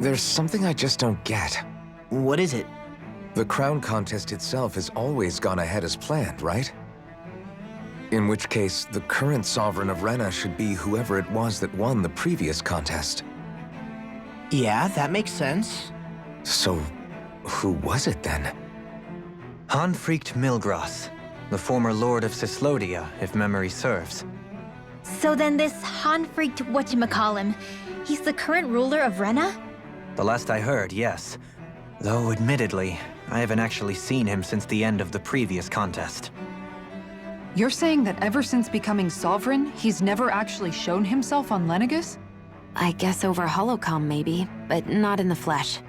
There's something I just don't get. What is it? The crown contest itself has always gone ahead as planned, right? In which case, the current sovereign of Rena should be whoever it was that won the previous contest. Yeah, that makes sense. So, who was it then? Hanfried Milgras, the former lord of Cislodia, if memory serves. So then this Hanfried whatchamacallem, he's the current ruler of Rena? The last I heard, yes. Though, admittedly, I haven't actually seen him since the end of the previous contest. You're saying that ever since becoming sovereign, he's never actually shown himself on Lenegus? I guess over holocom maybe, but not in the flesh.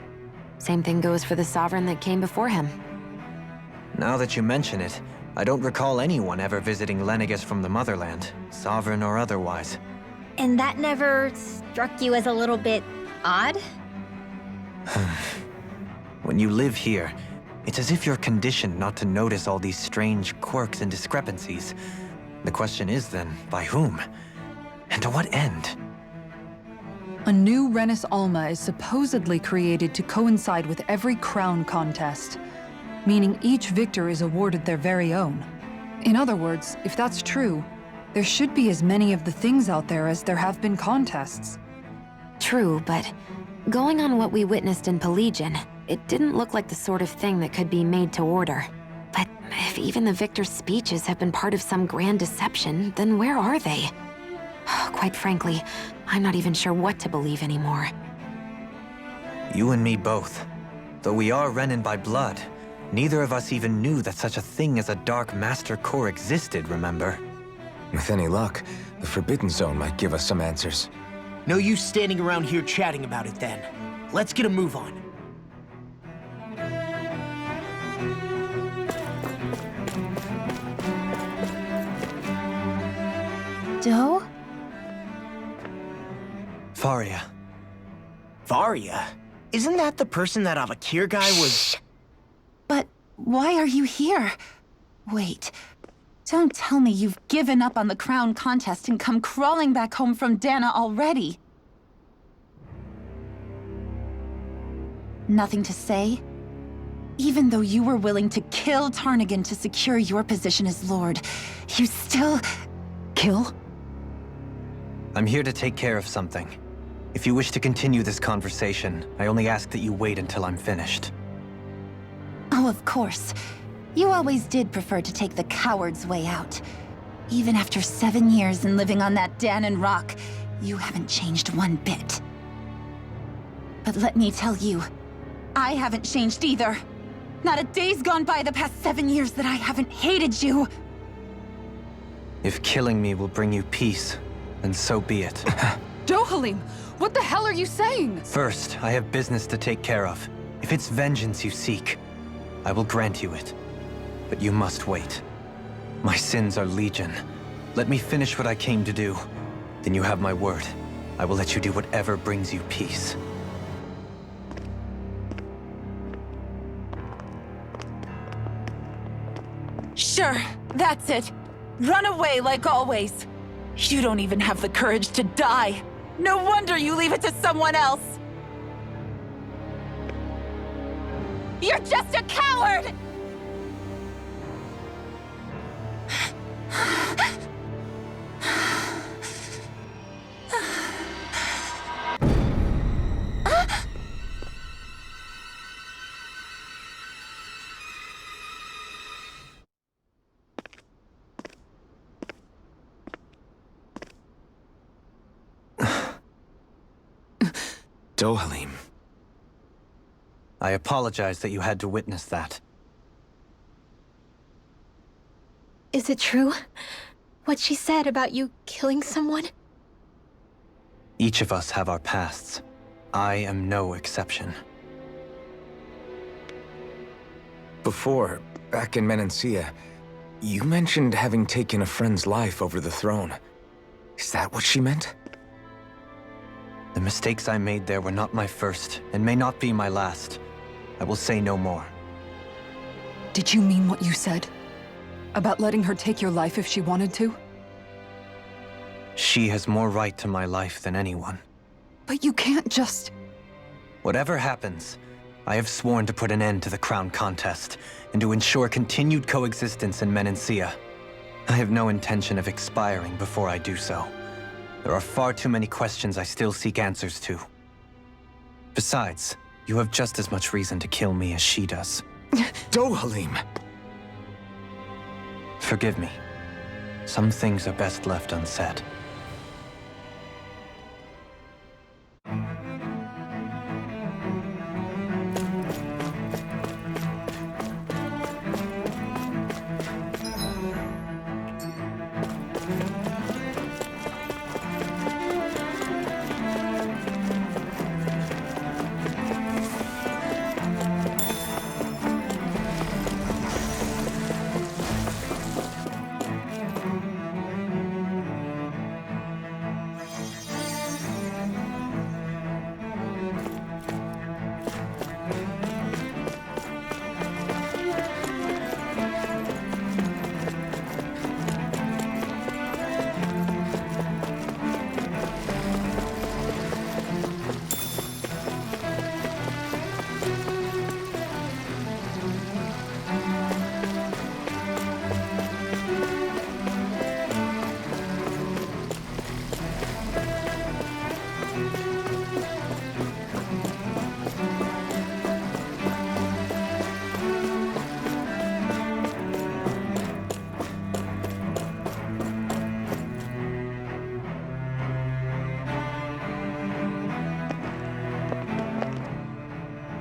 Same thing goes for the sovereign that came before him. Now that you mention it, I don't recall anyone ever visiting Lenegus from the motherland, sovereign or otherwise. And that never struck you as a little bit odd? When you live here, it's as if you're conditioned not to notice all these strange quirks and discrepancies. The question is then, by whom? And to what end? A new Renis Alma is supposedly created to coincide with every crown contest, meaning each victor is awarded their very own. In other words, if that's true, there should be as many of the things out there as there have been contests. True, but going on what we witnessed in Pelagian, it didn't look like the sort of thing that could be made to order. But if even the victor's speeches have been part of some grand deception, then where are they? Quite frankly, I'm not even sure what to believe anymore. You and me both. Though we are Renin by blood, neither of us even knew that such a thing as a Dark Master Core existed, remember? With any luck, the Forbidden Zone might give us some answers. No use standing around here chatting about it then. Let's get a move on. Doe? Faria. Varia? Isn't that the person that Avakir guy was— But why are you here? Wait, don't tell me you've given up on the crown contest and come crawling back home from Dana already. Nothing to say? Even though you were willing to kill Tarnigan to secure your position as Lord, you still— Kill? I'm here to take care of something. If you wish to continue this conversation, I only ask that you wait until I'm finished. Oh, of course. You always did prefer to take the coward's way out. Even after 7 years and living on that Danon rock, you haven't changed one bit. But let me tell you, I haven't changed either. Not a day's gone by the past 7 years that I haven't hated you. If killing me will bring you peace, then so be it. Dohalim, what the hell are you saying? First, I have business to take care of. If it's vengeance you seek, I will grant you it. But you must wait. My sins are legion. Let me finish what I came to do. Then you have my word. I will let you do whatever brings you peace. Sure, that's it. Run away like always. You don't even have the courage to die. No wonder you leave it to someone else. You're just a coward! Dohalim. I apologize that you had to witness that. Is it true? What she said about you killing someone? Each of us have our pasts. I am no exception. Before, back in Menancia, you mentioned having taken a friend's life over the throne. Is that what she meant? The mistakes I made there were not my first, and may not be my last. I will say no more. Did you mean what you said? About letting her take your life if she wanted to? She has more right to my life than anyone. But you can't just... Whatever happens, I have sworn to put an end to the crown contest and to ensure continued coexistence in Menancia. I have no intention of expiring before I do so. There are far too many questions I still seek answers to. Besides, you have just as much reason to kill me as she does. Dohalim! Forgive me. Some things are best left unsaid.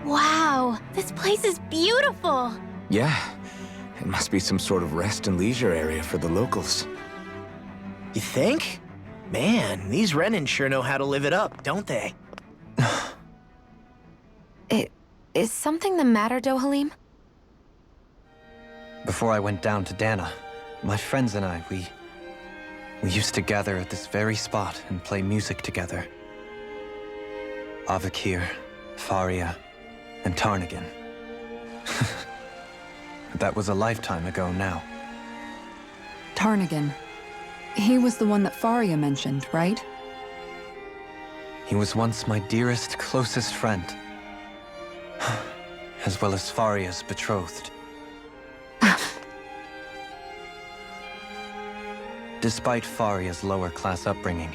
Wow, this place is beautiful! Yeah, it must be some sort of rest and leisure area for the locals. You think? Man, these Renan sure know how to live it up, don't they? Is something the matter, Dohalim? Before I went down to Dana, my friends and I, we used to gather at this very spot and play music together. Avakir, Faria, and Tarnagan. That was a lifetime ago now. Tarnagan. He was the one that Faria mentioned, right? He was once my dearest, closest friend. As well as Faria's betrothed. Despite Faria's lower-class upbringing,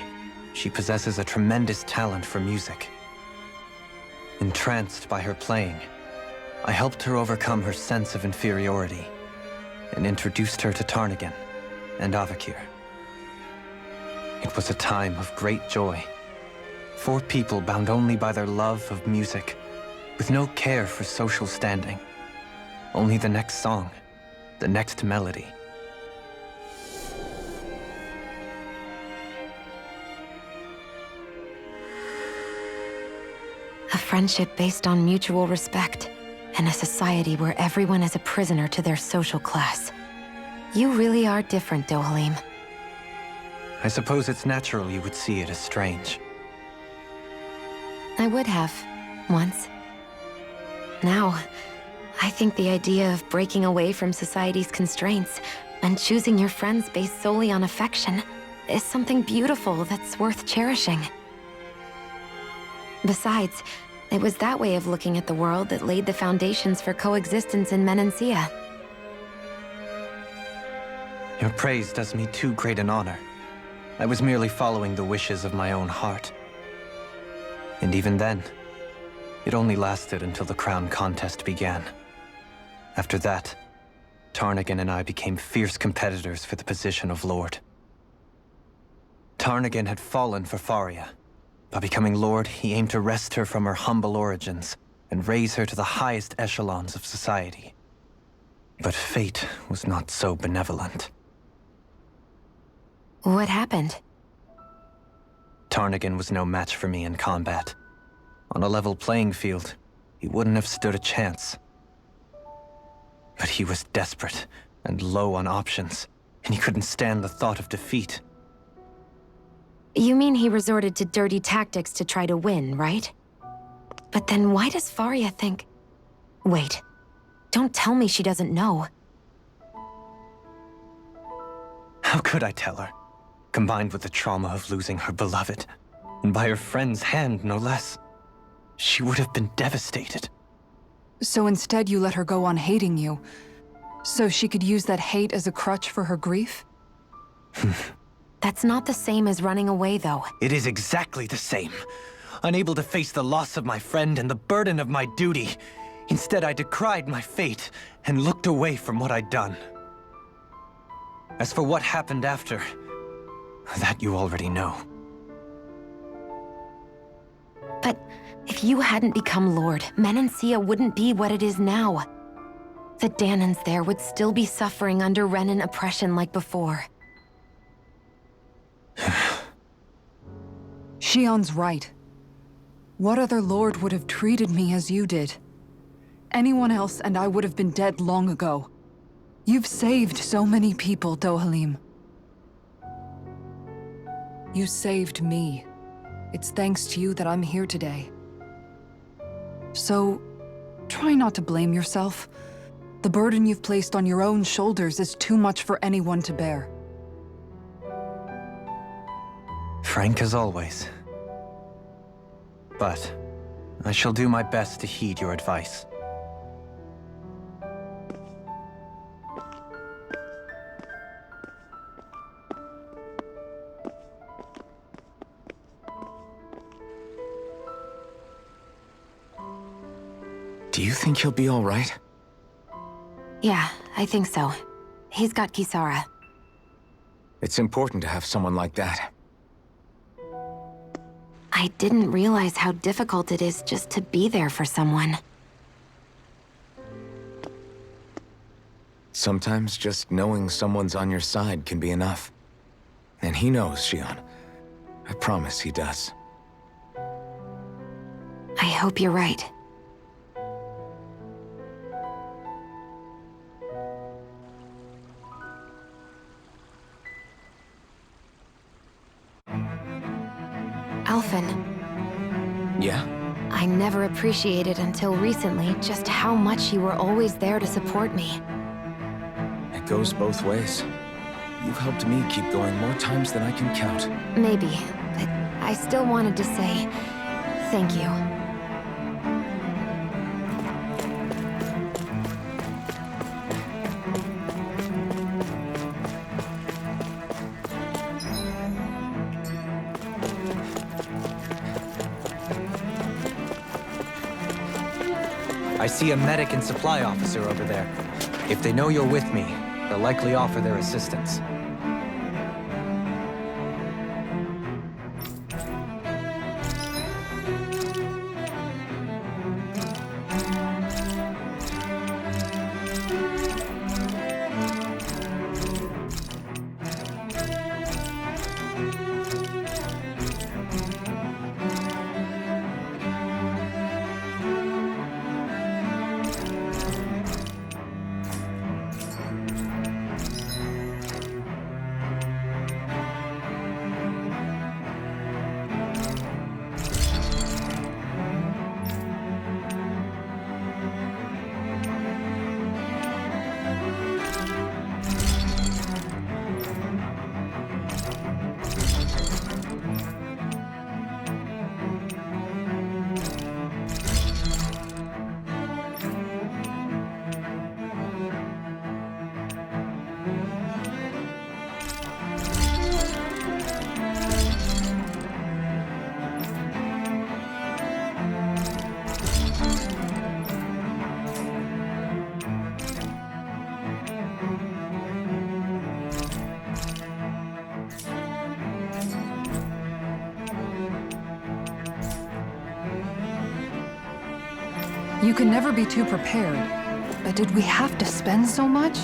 she possesses a tremendous talent for music. Entranced by her playing, I helped her overcome her sense of inferiority and introduced her to Tarnagan and Avakir. It was a time of great joy. 4 people bound only by their love of music, with no care for social standing. Only the next song, the next melody. A friendship based on mutual respect, and a society where everyone is a prisoner to their social class. You really are different, Dohalim. I suppose it's natural you would see it as strange. I would have, once. Now, I think the idea of breaking away from society's constraints and choosing your friends based solely on affection is something beautiful that's worth cherishing. Besides, it was that way of looking at the world that laid the foundations for coexistence in Menancia. Your praise does me too great an honor. I was merely following the wishes of my own heart. And even then, it only lasted until the crown contest began. After that, Tarnagan and I became fierce competitors for the position of Lord. Tarnagan had fallen for Faria. By becoming Lord, he aimed to wrest her from her humble origins and raise her to the highest echelons of society. But fate was not so benevolent. What happened? Tarnagan was no match for me in combat. On a level playing field, he wouldn't have stood a chance. But he was desperate and low on options, and he couldn't stand the thought of defeat. You mean he resorted to dirty tactics to try to win, right? But then why does Faria think... Wait, don't tell me she doesn't know. How could I tell her? Combined with the trauma of losing her beloved, and by her friend's hand, no less. she would have been devastated. So instead you let her go on hating you, so she could use that hate as a crutch for her grief? That's not the same as running away, though. It is exactly the same. Unable to face the loss of my friend and the burden of my duty. Instead, I decried my fate and looked away from what I'd done. As for what happened after, that you already know. But if you hadn't become Lord, Menancia wouldn't be what it is now. The Danans there would still be suffering under Renan oppression like before. Shion's right. What other lord would have treated me as you did? Anyone else and I would have been dead long ago. You've saved so many people, Dohalim. You saved me. It's thanks to you that I'm here today. So, try not to blame yourself. The burden you've placed on your own shoulders is too much for anyone to bear. Frank as always. But I shall do my best to heed your advice. Do you think he'll be all right? Yeah, I think so. He's got Kisara. It's important to have someone like that. I didn't realize how difficult it is just to be there for someone. Sometimes just knowing someone's on your side can be enough. And he knows, Shion. I promise he does. I hope you're right. Alphen, Yeah? I never appreciated until recently just how much you were always there to support me. It goes both ways. You've helped me keep going more times than I can count. Maybe, but I still wanted to say thank you. I see a medic and supply officer over there. If they know you're with me, they'll likely offer their assistance. You can never be too prepared. But did we have to spend so much?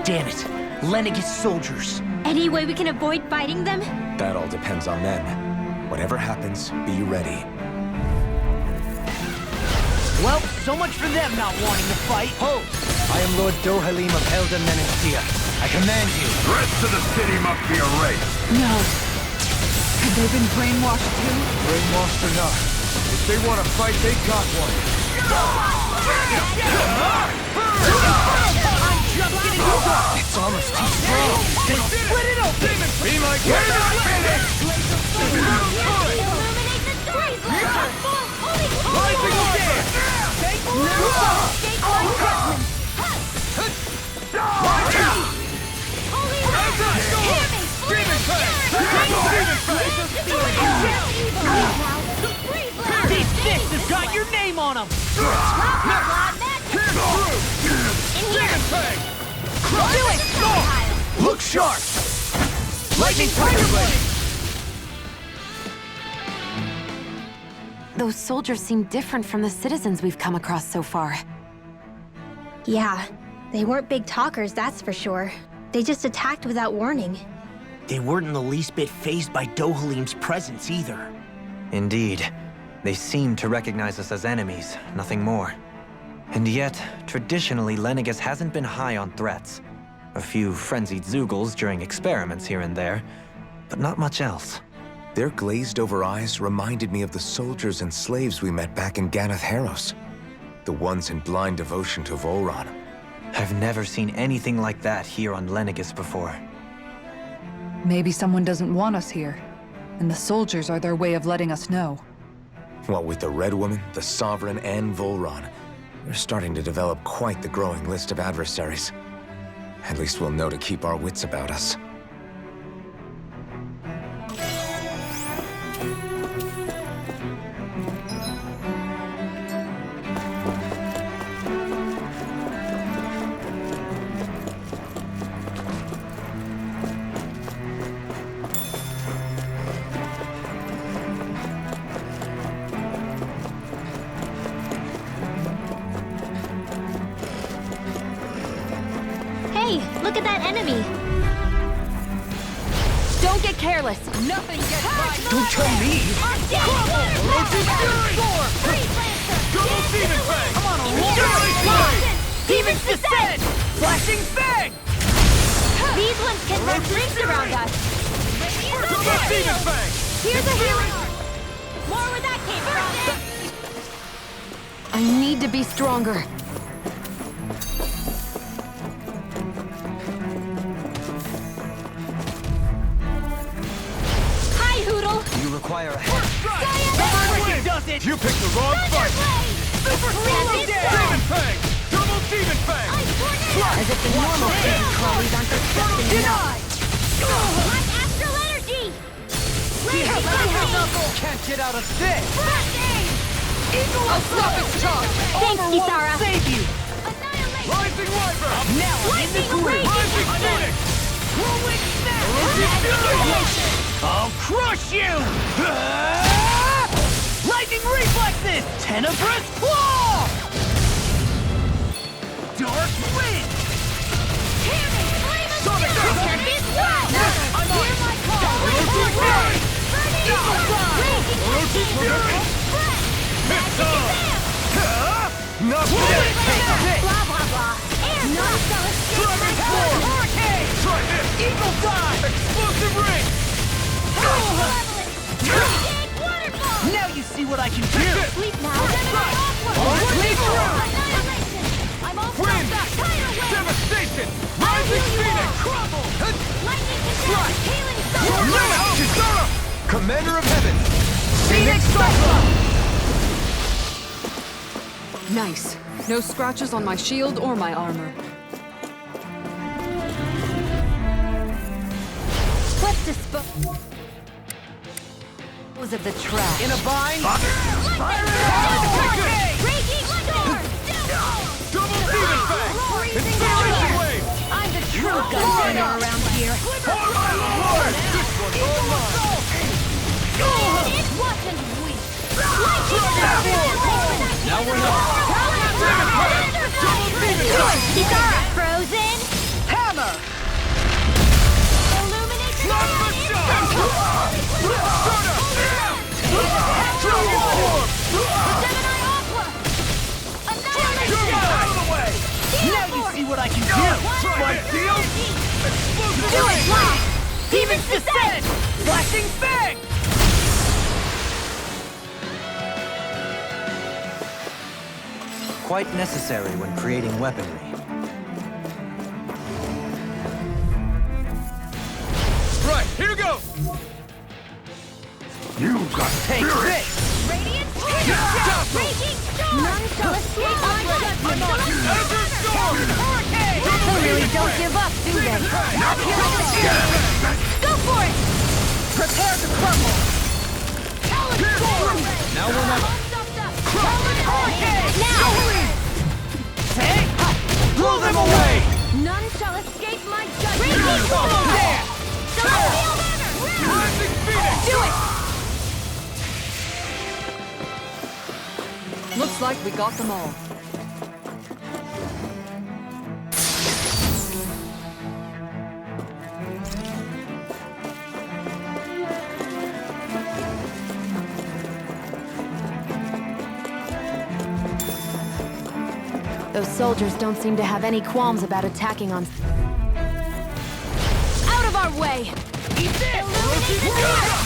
Damn it. Lenegis soldiers. Any way we can avoid fighting them? That all depends on them. Whatever happens, be ready. Well, so much for them not wanting to fight. Ho! I am Lord Dohalim of Elden Menastia. I command you. The rest of the city must be erased. No. Have they been brainwashed too? Brainwashed or not, if they want to fight, they got one. It's almost too strong. Split it open! Be my guest. We're not finished! Illuminate the streets! Rising again! These fists have got your name on them! Do it! Look sharp! Lightning Tiger Blade! Those soldiers seem different from the citizens we've come across so far. Yeah, they weren't big talkers, that's for sure. They just attacked without warning. They weren't in the least bit fazed by Dohalim's presence either. Indeed. They seem to recognize us as enemies, nothing more. And yet, traditionally, Lenegis hasn't been high on threats. A few frenzied Zeugles during experiments here and there, but not much else. Their glazed-over eyes reminded me of the soldiers and slaves we met back in Ganath Haros. The ones in blind devotion to Volron. I've never seen anything like that here on Lenegis before. Maybe someone doesn't want us here, and the soldiers are their way of letting us know. What with the Red Woman, the Sovereign, and Volron, we're starting to develop quite the growing list of adversaries. At least we'll know to keep our wits about us. Hey, look at that enemy! Don't get careless! Nothing gets by! Don't tell me! Double Demon Fang! Come on, Demon's Descent! Flashing Fang! These ones can run rings around us! Double Demon Fang! Here's a healing arm! More where that came from! I need to be stronger. Hi, Hoodle! You require a hand. Everything does it! You picked the wrong fight! Super Solo Demon Fang! Double Demon Fang! As if the normal city crawlies aren't disgusting enough. I'm Astral Energy! Can't get out of this! I'll stop its charge! Thanks, Kisara! Save you! Rising Wyvern! Now I'm in the groove! Rising Phoenix! Whirlwind Snap! I'll crush you! Lightning Reflexes! Tenebrous Claw! Dark Wind! Sonic Dash! I'm on! Hear my call! Eagle Fly! It's on! Not Take this! Blah, blah, blah. Air Dragon Sword! Hurricane! Try this! Eagle Dive! Explosive Ring! Big waterfall! Now you see what I can do! Sleep now. Sleep through! Annihilation! I'm all Wind! fucked up. Tidal wave! Devastation! Rising Phoenix! Crumble! Lightning control! Healing zone! Now! Kisara! Commander of Heaven! Phoenix Cyclone! Nice. No scratches on my shield or my armor. Let's dispose Of the trash. In a bind? Raging storm! Double Demon Fang! Acceleration Wave! I'm the true gunslinger around here. Lord! This one's all mine! It's watch and weep. Lightning! Now we're not. Kisara, frozen! Hammer! Demon's Descent! Flashing Fang! Quite necessary when creating weaponry. Right, here goes! You got Take spirit! this! Radiant Raging Storm! None shall escape my judgment! Enter storm! Hurricane! They really don't give up, do they? Here I go! Go for it! Prepare to crumble! Talon Storm! Now we're not... Talon Hurricane! Now! Take! Blow them away! None shall escape my judgment! Raging Storm! There! Celestial Banner! Rising Phoenix! Do it! Looks like we got them all. Those soldiers don't seem to have any qualms about attacking on... Out of our way! Eat this!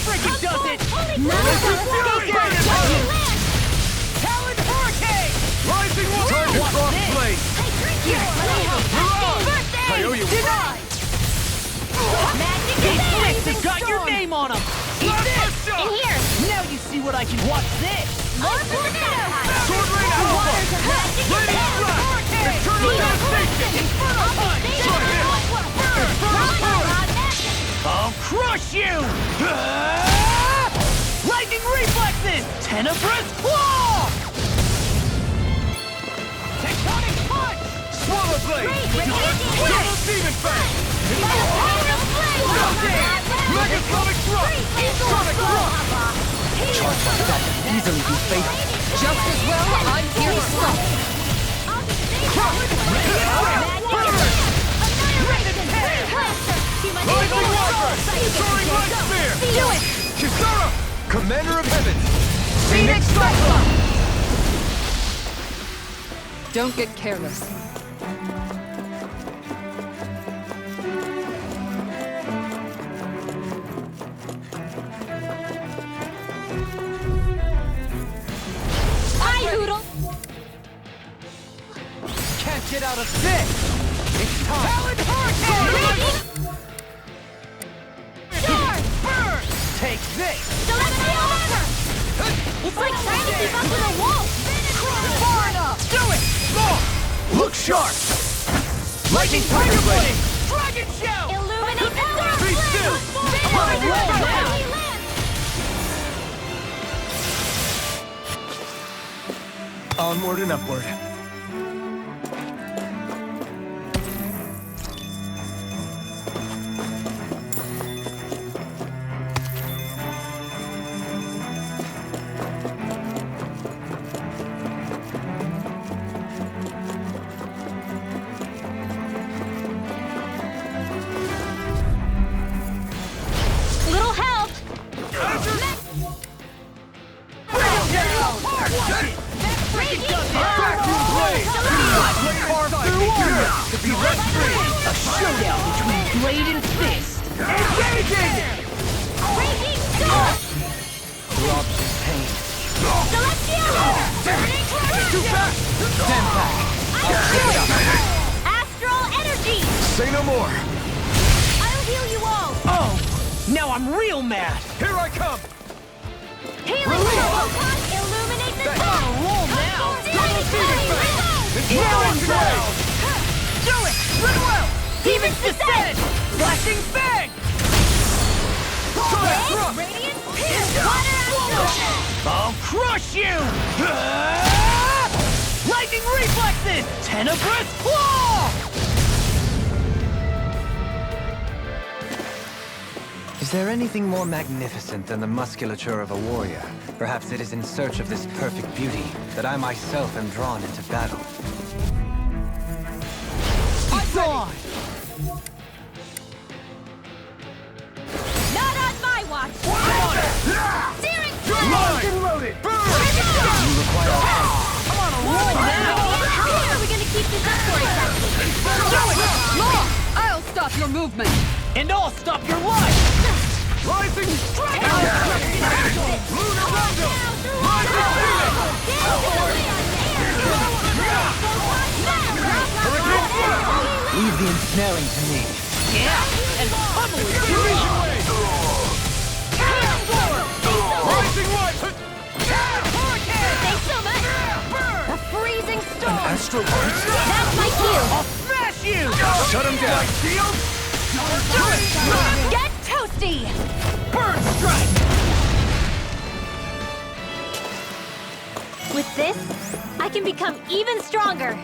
Freaking does it! None shall escape my judgment! Talon Hurricane! Rising water! Time to cross blade! Here, let me help! I owe you Denied! Magic These Blitz flicks have got your name on them! Eat this! In here! Now you see what I can watch this! More tornado! Sword Rain Alpha! Waters of magic Radiant and Blast! Eternal devastation! Inferno Punch! I'll crush you! Lightning Reflexes! Tenebrous Claw! Tectonic Punch! Swallow Blade! Double Demon Fang! Megasonic Thrust! Sonic Thrust! Charge like that can easily be fatal. Just as well, I'm here to stop. Rising Water! Soaring Light Spear! Do it! Kisara! Commander of Heavens! Phoenix Cyclone! Don't get careless. Hi, Hoodle! Can't get out of this! It's time! Talon Hurricane! Sure! Burn! Take this! Celestial Banner! It's like trying to keep up with a wolf! Far enough! Do it! Look sharp! Lightning Tiger Blade! Dragon Shell! Illuminate the dark! Be still! I'm on a roll now! Onward and upward. Little help! A showdown between blade and fist! Engaging! Raging Storm! Throbs in pain. Celestial! Turning Too fast! Stand back! Astral Energy! Say no more! I'll heal you all! Oh! Now I'm real mad! Here I come! Healing Turbo! Illuminate the I'm on a roll now! Double Demon Fang! It's Round well round! Do it! Run well! Demon's Descent! Flashing Fang! Sonic Thrust! Radiant Pierce! Water Astral! I'll crush you! Lightning Reflexes! Tenebrous Claw! Is there anything more magnificent than the musculature of a warrior? Perhaps it is in search of this perfect beauty that I myself am drawn into battle. It's on! Not on my watch! Searing Locked and loaded! Burn! You require help. I'm on a roll now! How long are we gonna keep this up for exactly? Law! I'll stop your movement! And I'll stop your life! Rising strike! Lunar Rondo! Rising Phoenix! Hurricane Flash! Leave the ensnaring to me. Yeah! And pummel it! Division Wave! Rising Light! Thanks so much! A freezing storm! Astro Burst? That's my cue! I'll smash you! Shut him down! Shield! Get toasty! Burn strike! With this, I can become even stronger!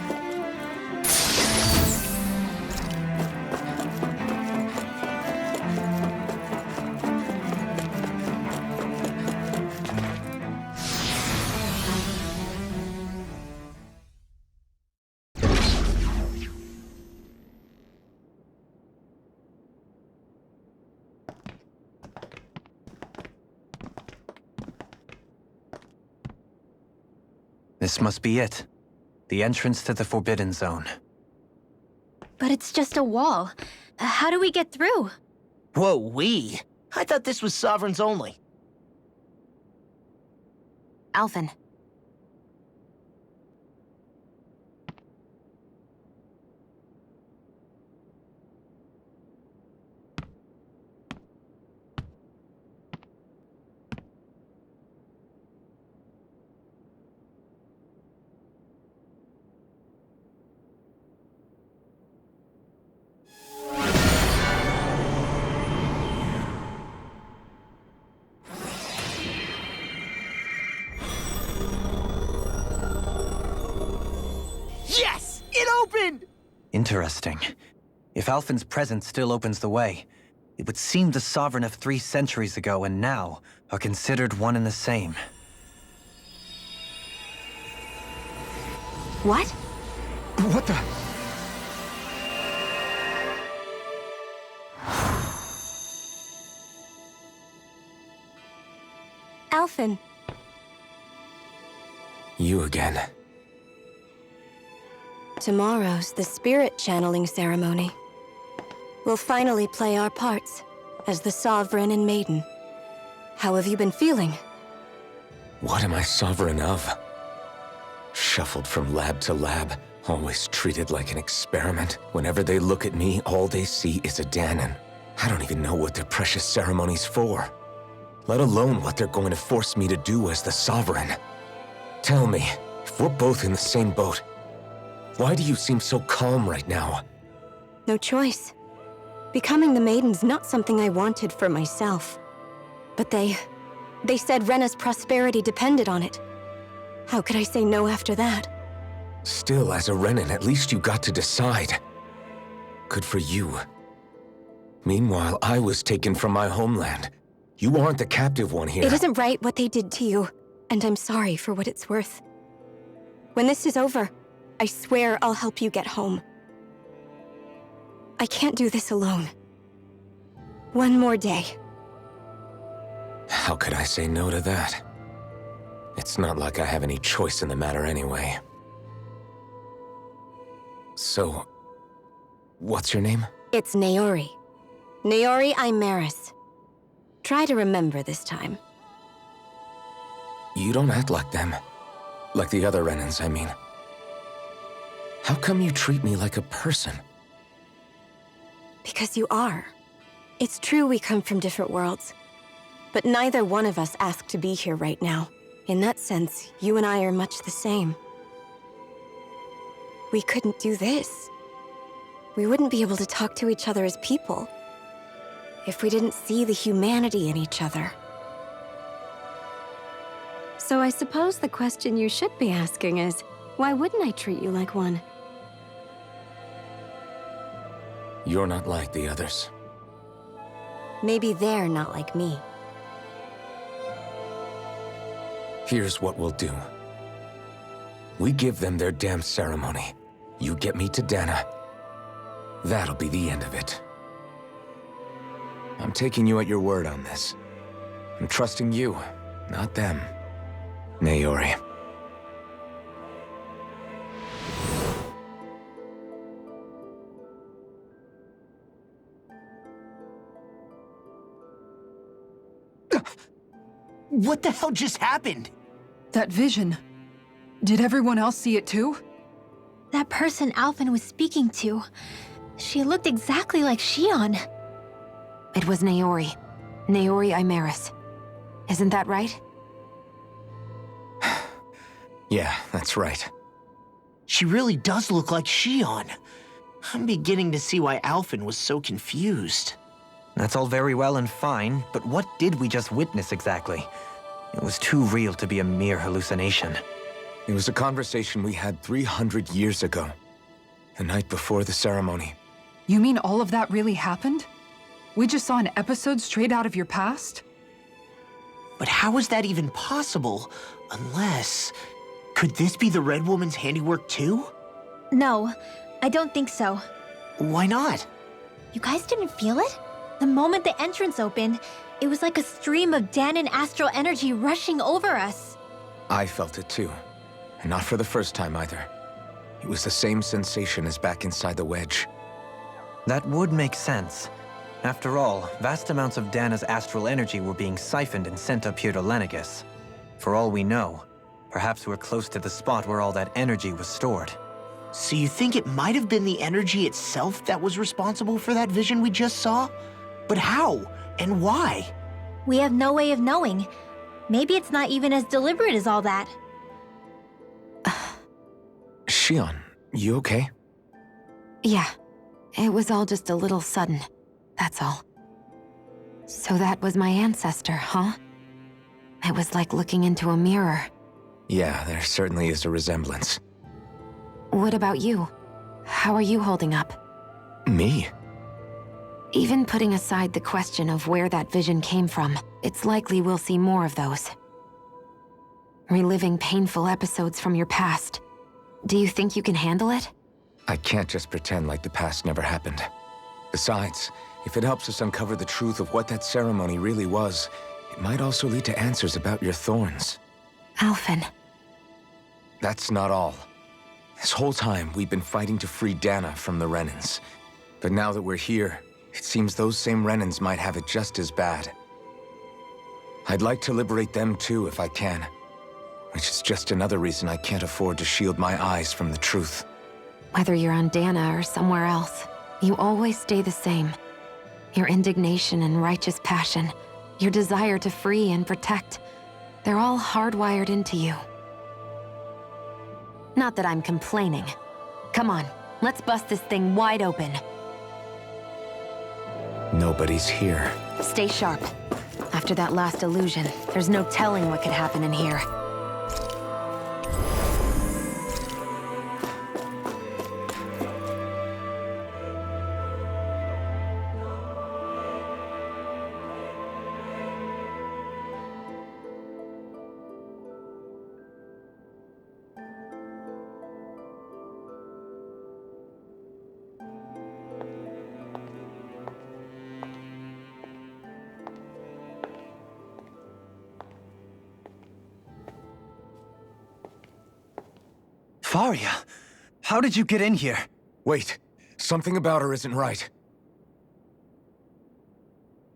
This must be it. The entrance to the Forbidden Zone. But it's just a wall. How do we get through? Whoa, we? I thought this was Sovereigns only. Alphen. Yes! It opened! Interesting. If Alphen's presence still opens the way, it would seem the Sovereign of 3 centuries ago and now are considered one and the same. What? What the? Alphen. You again. Tomorrow's the spirit channeling ceremony. We'll finally play our parts as the Sovereign and Maiden. How have you been feeling? What am I sovereign of? Shuffled from lab to lab, always treated like an experiment. Whenever they look at me, all they see is a Danon. I don't even know what their precious ceremony's for, let alone what they're going to force me to do as the Sovereign. Tell me, if we're both in the same boat, why do you seem so calm right now? No choice. Becoming the Maiden's not something I wanted for myself. But they said Rena's prosperity depended on it. How could I say no after that? Still, as a Renan, at least you got to decide. Good for you. Meanwhile, I was taken from my homeland. You aren't the captive one here. It isn't right what they did to you, and I'm sorry for what it's worth. When this is over, I swear I'll help you get home. I can't do this alone. One more day. How could I say no to that? It's not like I have any choice in the matter anyway. So, what's your name? It's Naori. Naori Imaris. Try to remember this time. You don't act like them. Like the other Renans, I mean. How come you treat me like a person? Because you are. It's true we come from different worlds. But neither one of us asked to be here right now. In that sense, you and I are much the same. We couldn't do this. We wouldn't be able to talk to each other as people if we didn't see the humanity in each other. So I suppose the question you should be asking is, why wouldn't I treat you like one? You're not like the others. Maybe they're not like me. Here's what we'll do. We give them their damn ceremony. You get me to Dana. That'll be the end of it. I'm taking you at your word on this. I'm trusting you, not them. Naori. What the hell just happened? That vision. Did everyone else see it too? That person Alphen was speaking to. She looked exactly like Shion. It was Naori. Naori Imeris. Isn't that right? Yeah, that's right. She really does look like Shion. I'm beginning to see why Alphen was so confused. That's all very well and fine, but what did we just witness exactly? It was too real to be a mere hallucination. It was a conversation we had 300 years ago. The night before the ceremony. You mean all of that really happened? We just saw an episode straight out of your past? But how is that even possible? Unless... Could this be the Red Woman's handiwork too? No, I don't think so. Why not? You guys didn't feel it? The moment the entrance opened, it was like a stream of Danon astral energy rushing over us. I felt it too. And not for the first time either. It was the same sensation as back inside the wedge. That would make sense. After all, vast amounts of Dana's astral energy were being siphoned and sent up here to Lenegus. For all we know, perhaps we're close to the spot where all that energy was stored. So you think it might have been the energy itself that was responsible for that vision we just saw? But how? And why? We have no way of knowing. Maybe it's not even as deliberate as all that. Shion, you okay? Yeah. It was all just a little sudden. That's all. So that was my ancestor, huh? It was like looking into a mirror. Yeah, there certainly is a resemblance. What about you? How are you holding up? Me? Even putting aside the question of where that vision came from, it's likely we'll see more of those. Reliving painful episodes from your past. Do you think you can handle it? I can't just pretend like the past never happened. Besides, if it helps us uncover the truth of what that ceremony really was, it might also lead to answers about your thorns. Alphen. That's not all. This whole time, we've been fighting to free Dana from the Renans. But now that we're here, it seems those same Renans might have it just as bad. I'd like to liberate them too if I can. Which is just another reason I can't afford to shield my eyes from the truth. Whether you're on Dana or somewhere else, you always stay the same. Your indignation and righteous passion, your desire to free and protect, they're all hardwired into you. Not that I'm complaining. Come on, let's bust this thing wide open. Nobody's here. Stay sharp. After that last illusion, there's no telling what could happen in here. Faria, how did you get in here? Wait, something about her isn't right.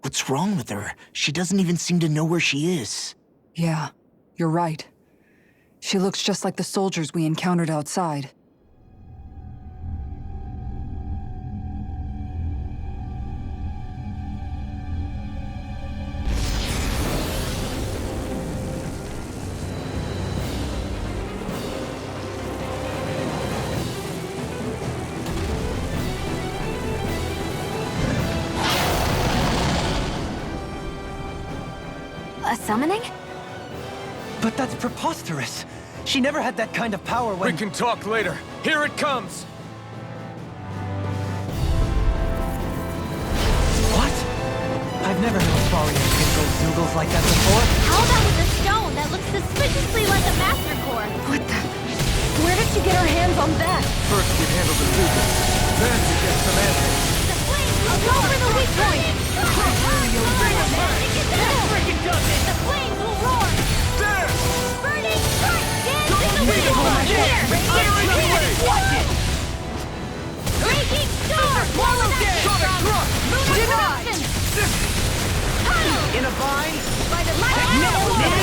What's wrong with her? She doesn't even seem to know where she is. Yeah, you're right. She looks just like the soldiers we encountered outside. A summoning? But that's preposterous. She never had that kind of power when— We can talk later. Here it comes! What? I've never known Faria to control Zoogles like that before. How about with a stone that looks suspiciously like a Master Core? What the? Where did she get her hands on that? First we handle the Zoogle, then we get some answers. The flames will roar for the weak point! The flames will roar! There! Burning strike! Dance in the wind! Here! Watch it! Breaking storm! Wall of death! Sonic thrust! Lunar eruption! In a vine? By the light!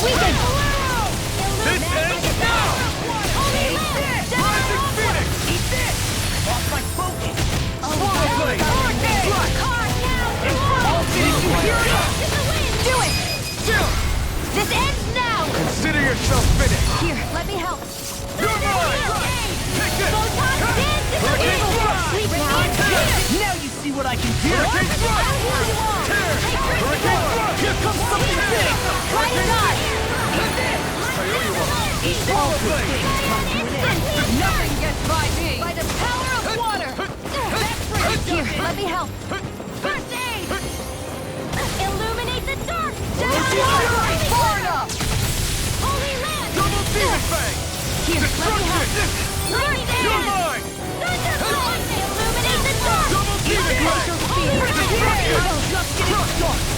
Weaken! This ends now! Rising Phoenix! Eat this! Lost my focus! Swallow Blade! Did you hear it? Do it! Jump! This ends now! Consider yourself finished! Here, let me help. You're mine! Take this! Hurricane Thrust! Sleep now. Now you see what I can do! Hurricane Thrust! Tear! Hurricane Thrust! Here comes something big! Right side! Swallow Blade! Nothing gets by me! By the power of water! Here, let me help. First aid! Illuminate the dark! Far enough! Holy land! Double Demon Fang! Here, let me help. Lightning You're dance! mine! Thunderbolt! Illuminate the dark! Double Demon Fang!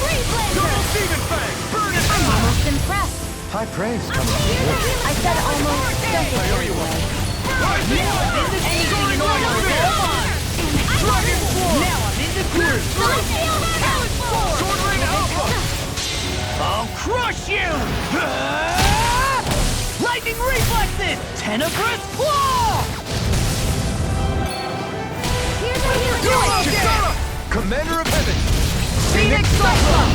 Free blazer! Double Demon Fang! Burn it I'm out! almost impressed. High praise coming from you. I said almost. Don't get carried away. Anything in oil! Dragon Swarm! Now I'm in the groove! Sword Ring Alpha! I'll crush you! Lightning reflexes! Tenebrous claw! Kitara! Commander of Heaven! Phoenix Cyclone!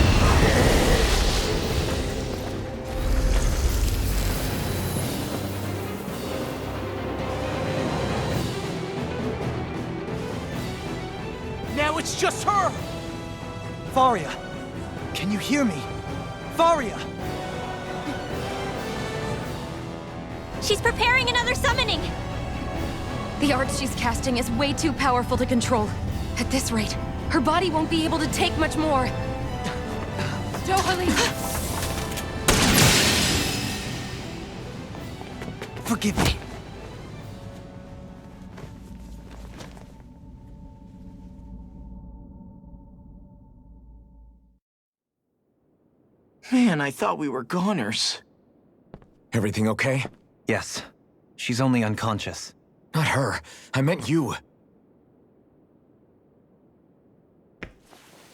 Now it's just her! Faria! Can you hear me? Faria! She's preparing another summoning! The art she's casting is way too powerful to control. At this rate, her body won't be able to take much more. Dohalim! Forgive me. Man, I thought we were goners. Everything okay? Yes. She's only unconscious. Not her. I meant you.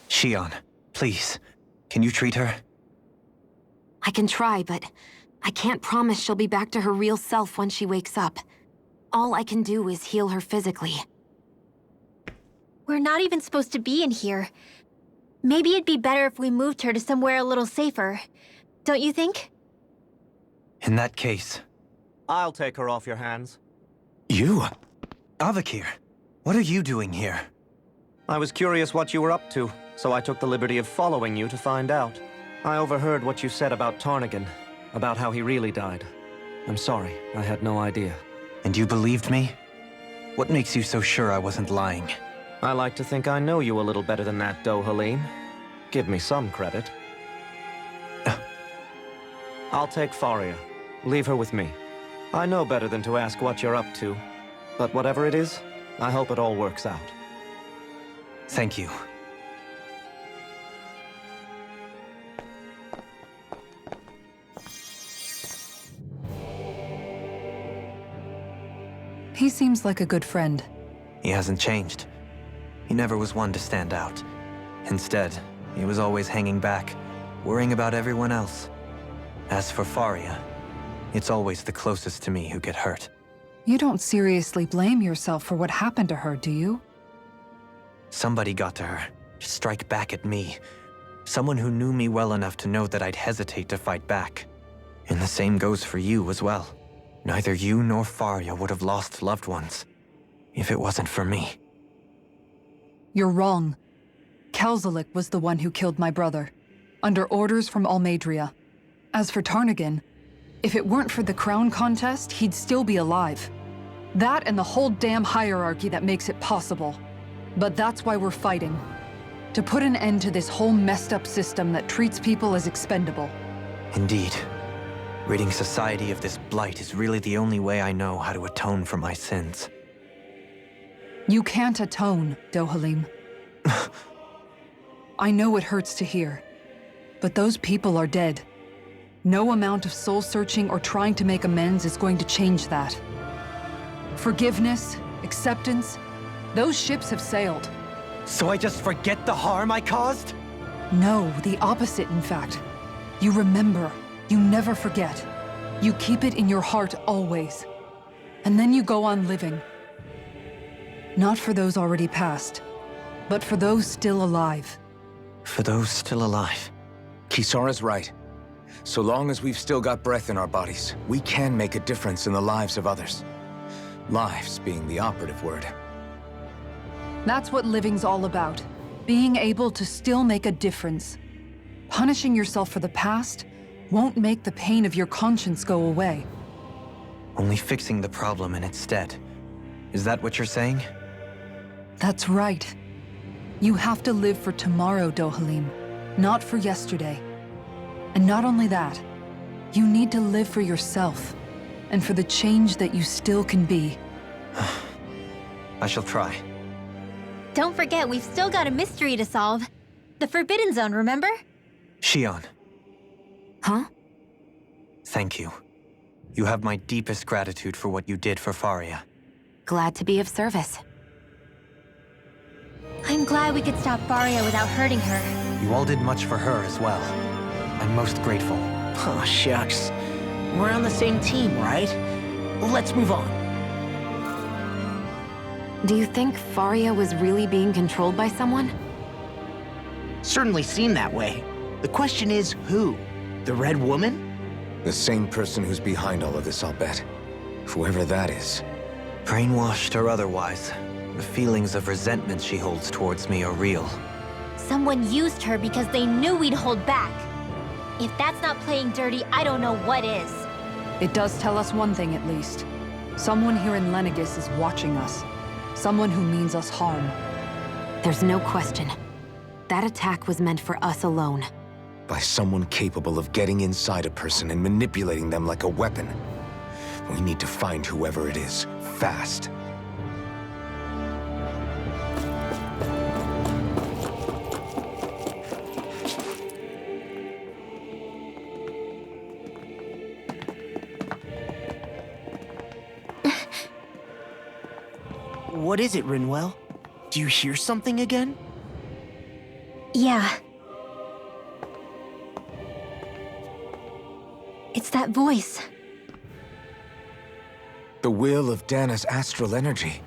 Shion, please. Can you treat her? I can try, but I can't promise she'll be back to her real self when she wakes up. All I can do is heal her physically. We're not even supposed to be in here. Maybe it'd be better if we moved her to somewhere a little safer. Don't you think? In that case... I'll take her off your hands. You? Avakir, what are you doing here? I was curious what you were up to, so I took the liberty of following you to find out. I overheard what you said about Tarnigan, about how he really died. I'm sorry, I had no idea. And you believed me? What makes you so sure I wasn't lying? I like to think I know you a little better than that, Dohalim. Give me some credit. I'll take Faria. Leave her with me. I know better than to ask what you're up to. But whatever it is, I hope it all works out. Thank you. He seems like a good friend. He hasn't changed. He never was one to stand out. Instead, he was always hanging back, worrying about everyone else. As for Faria, it's always the closest to me who get hurt. You don't seriously blame yourself for what happened to her, do you? Somebody got to her, to strike back at me. Someone who knew me well enough to know that I'd hesitate to fight back. And the same goes for you as well. Neither you nor Faria would have lost loved ones, if it wasn't for me. You're wrong. Kelzalik was the one who killed my brother, under orders from Almadria. As for Tarnigan, if it weren't for the crown contest, he'd still be alive. That and the whole damn hierarchy that makes it possible. But that's why we're fighting. To put an end to this whole messed up system that treats people as expendable. Indeed. Ridding society of this blight is really the only way I know how to atone for my sins. You can't atone, Dohalim. I know it hurts to hear, but those people are dead. No amount of soul-searching or trying to make amends is going to change that. Forgiveness, acceptance, those ships have sailed. So I just forget the harm I caused? No, the opposite, in fact. You remember. You never forget. You keep it in your heart always. And then you go on living. Not for those already passed, but for those still alive. For those still alive. Kisara's right. So long as we've still got breath in our bodies, we can make a difference in the lives of others. Lives being the operative word. That's what living's all about. Being able to still make a difference. Punishing yourself for the past won't make the pain of your conscience go away. Only fixing the problem in its stead. Is that what you're saying? That's right. You have to live for tomorrow, Dohalim, not for yesterday. And not only that, you need to live for yourself, and for the change that you still can be. I shall try. Don't forget, we've still got a mystery to solve. The Forbidden Zone, remember? Shion, Huh? thank you. You have my deepest gratitude for what you did for Faria. Glad to be of service. I'm glad we could stop Faria without hurting her. You all did much for her as well. I'm most grateful. Oh, shucks. We're on the same team, right? Let's move on. Do you think Faria was really being controlled by someone? Certainly seemed that way. The question is, who? The Red Woman? The same person who's behind all of this, I'll bet. Whoever that is. Brainwashed or otherwise, the feelings of resentment she holds towards me are real. Someone used her because they knew we'd hold back. If that's not playing dirty, I don't know what is. It does tell us one thing at least. Someone here in Lenegis is watching us. Someone who means us harm. There's no question. That attack was meant for us alone. By someone capable of getting inside a person and manipulating them like a weapon. We need to find whoever it is, fast. What is it, Rinwell? Do you hear something again? Yeah. It's that voice. The will of Dana's astral energy.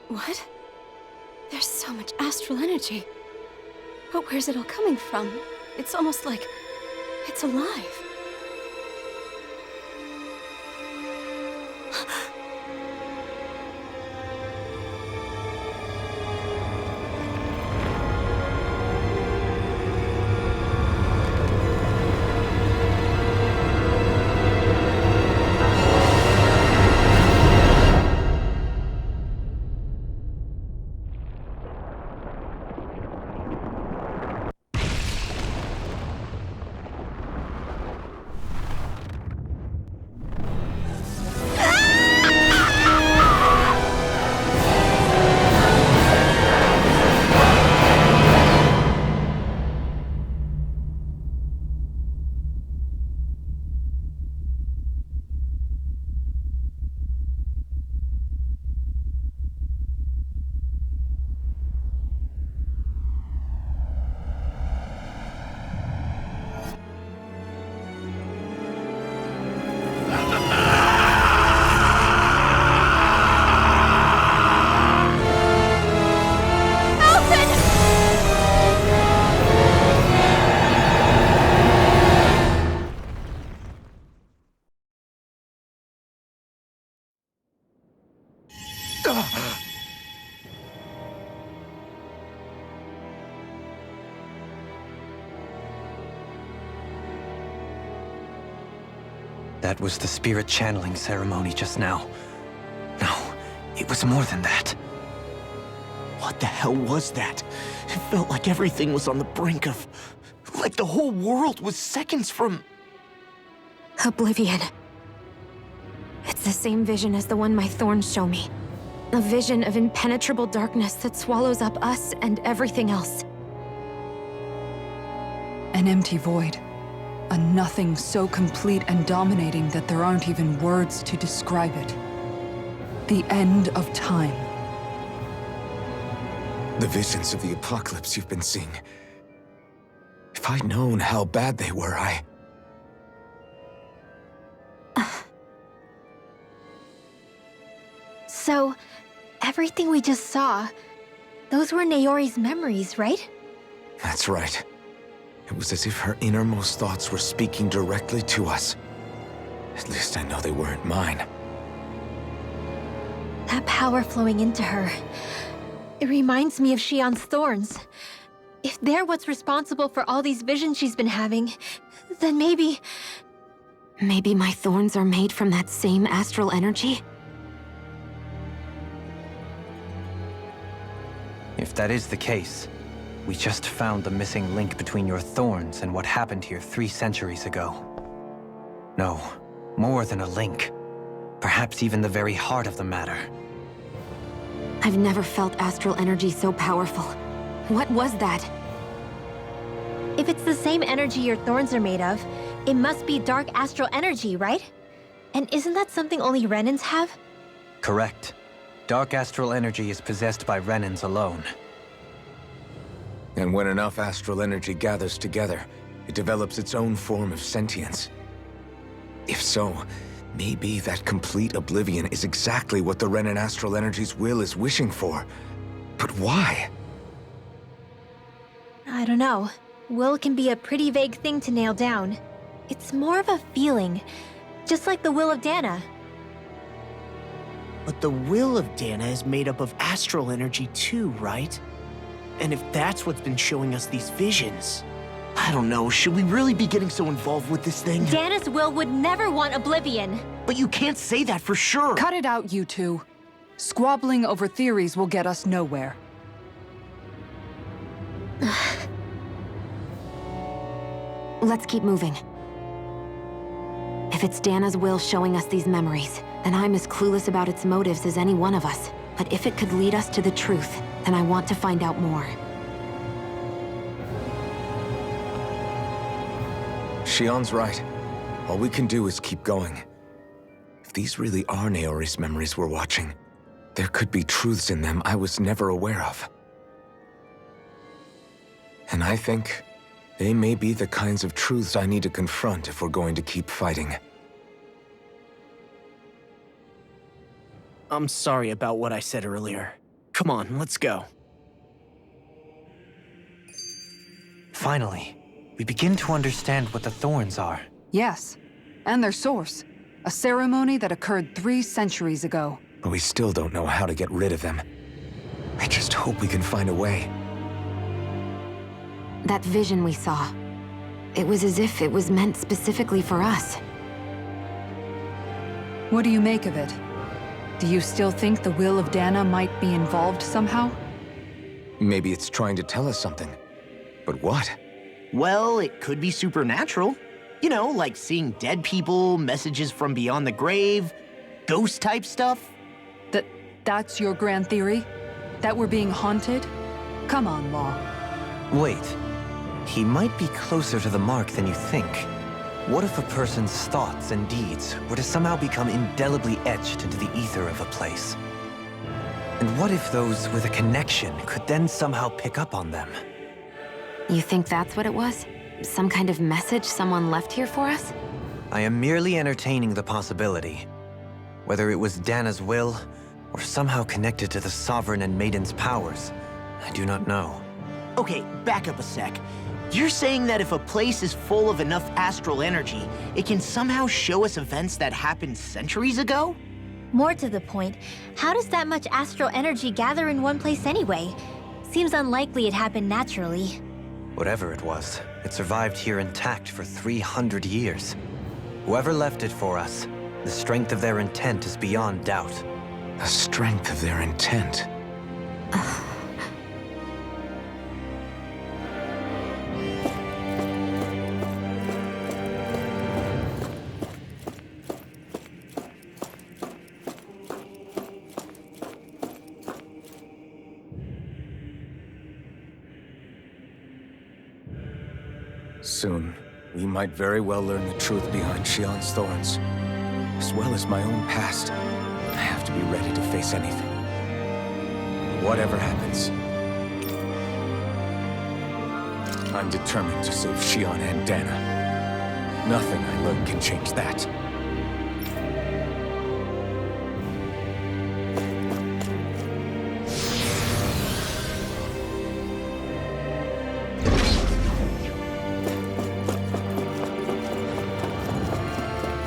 What? There's so much astral energy. But where's it all coming from? It's almost like it's alive. That was the spirit channeling ceremony just now. No, it It was more than that. What the hell was that? It felt like everything was on the brink of... like the whole world was seconds from... Oblivion. It's the same vision as the one my thorns show me. A vision of impenetrable darkness that swallows up us and everything else. An empty void. A nothing so complete and dominating that there aren't even words to describe it. The end of time. The visions of the apocalypse you've been seeing. If I'd known how bad they were, So, everything we just saw, those were Naori's memories, right? That's right. It was as if her innermost thoughts were speaking directly to us. At least I know they weren't mine. That power flowing into her. It reminds me of Shion's thorns. If they're what's responsible for all these visions she's been having, then maybe... Maybe my thorns are made from that same astral energy? If that is the case, we just found the missing link between your thorns and what happened here 3 centuries ago. No, more than a link. Perhaps even the very heart of the matter. I've never felt astral energy so powerful. What was that? If it's the same energy your thorns are made of, it must be dark astral energy, right? And isn't that something only Renans have? Correct. Dark astral energy is possessed by Renans alone. And when enough astral energy gathers together, it develops its own form of sentience. If so, maybe that complete oblivion is exactly what the Renan astral energy's will is wishing for. But why? I don't know. Will can be a pretty vague thing to nail down. It's more of a feeling, just like the will of Dana. But the will of Dana is made up of astral energy too, right? And if that's what's been showing us these visions... I don't know, should we really be getting so involved with this thing? Dana's will would never want oblivion. But you can't say that for sure! Cut it out, you two. Squabbling over theories will get us nowhere. Let's keep moving. If it's Dana's will showing us these memories, then I'm as clueless about its motives as any one of us. But if it could lead us to the truth, then I want to find out more. Shion's right. All we can do is keep going. If these really are Naori's memories we're watching, there could be truths in them I was never aware of. And I think they may be the kinds of truths I need to confront if we're going to keep fighting. I'm sorry about what I said earlier. Come on, let's go. Finally, we begin to understand what the thorns are. Yes, and their source. A ceremony that occurred 3 centuries ago. But we still don't know how to get rid of them. I just hope we can find a way. That vision we saw, it was as if it was meant specifically for us. What do you make of it? Do you still think the will of Dana might be involved somehow? Maybe it's trying to tell us something. But what? Well, it could be supernatural. You know, like seeing dead people, messages from beyond the grave, ghost-type stuff. That's your grand theory? That we're being haunted? Come on, Law. Wait. He might be closer to the mark than you think. What if a person's thoughts and deeds were to somehow become indelibly etched into the ether of a place? And what if those with a connection could then somehow pick up on them? You think that's what it was? Some kind of message someone left here for us? I am merely entertaining the possibility. Whether it was Dana's will, or somehow connected to the Sovereign and Maiden's powers, I do not know. Okay, back up a sec. You're saying that if a place is full of enough astral energy, it can somehow show us events that happened centuries ago? More to the point, how does that much astral energy gather in one place anyway? Seems unlikely it happened naturally. Whatever it was, it survived here intact for 300 years. Whoever left it for us, the strength of their intent is beyond doubt. The strength of their intent. Soon, we might very well learn the truth behind Shion's thorns. As well as my own past, I have to be ready to face anything. Whatever happens, I'm determined to save Shion and Dana. Nothing I learn can change that.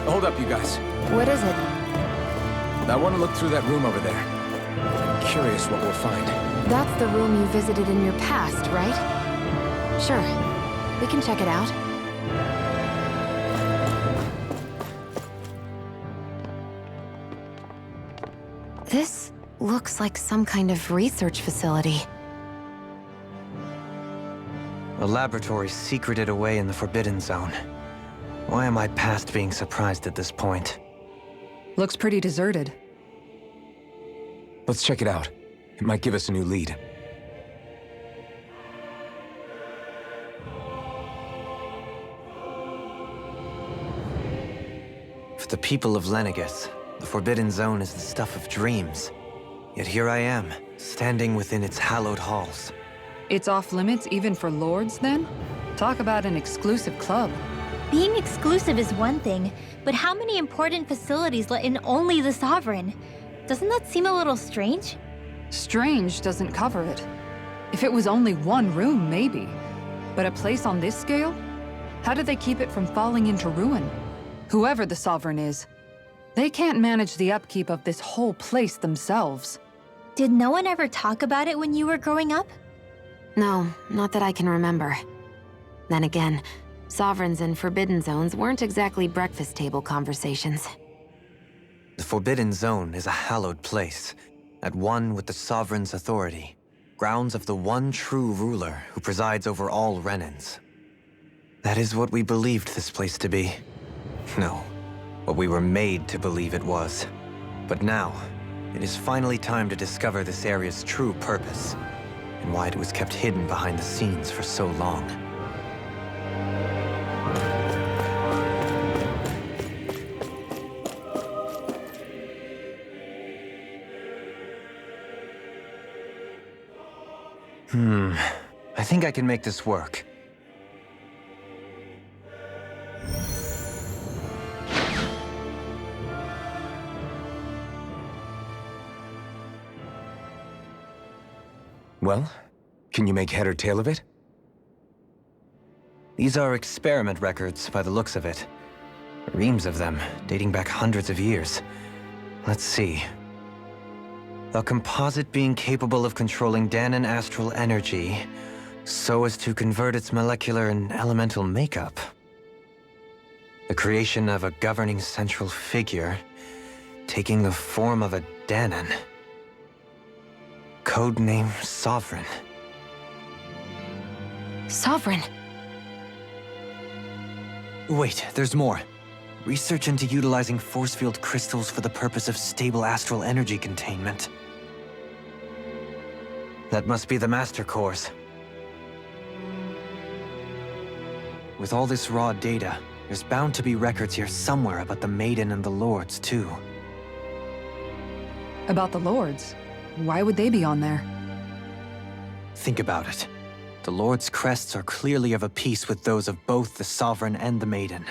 Hold up, you guys. What is it? I want to look through that room over there. I'm curious what we'll find. That's the room you visited in your past, right? Sure. We can check it out. This looks like some kind of research facility. A laboratory secreted away in the Forbidden Zone. Why am I past being surprised at this point? Looks pretty deserted. Let's check it out. It might give us a new lead. For the people of Lenegis, the Forbidden Zone is the stuff of dreams. Yet here I am, standing within its hallowed halls. It's off limits even for lords, then? Talk about an exclusive club. Being exclusive is one thing, but how many important facilities let in only the Sovereign? Doesn't that seem a little strange? Strange doesn't cover it. If it was only one room, maybe. But a place on this scale? How do they keep it from falling into ruin? Whoever the Sovereign is, they can't manage the upkeep of this whole place themselves. Did no one ever talk about it when you were growing up? No, not that I can remember. Then again, Sovereigns and Forbidden Zones weren't exactly breakfast table conversations. The Forbidden Zone is a hallowed place, at one with the Sovereign's authority, grounds of the one true ruler who presides over all Renans. That is what we believed this place to be. No, what we were made to believe it was. But now, it is finally time to discover this area's true purpose, and why it was kept hidden behind the scenes for so long. I think I can make this work. Well, can you make head or tail of it? These are experiment records by the looks of it. Reams of them, dating back hundreds of years. Let's see. A composite being capable of controlling Danan astral energy so as to convert its molecular and elemental makeup. The creation of a governing central figure, taking the form of a Danan. Codename Sovereign. Sovereign! Wait, there's more. Research into utilizing force field crystals for the purpose of stable astral energy containment. That must be the Master Cores. With all this raw data, there's bound to be records here somewhere about the Maiden and the Lords, too. About the Lords? Why would they be on there? Think about it. The Lord's crests are clearly of a piece with those of both the Sovereign and the Maiden.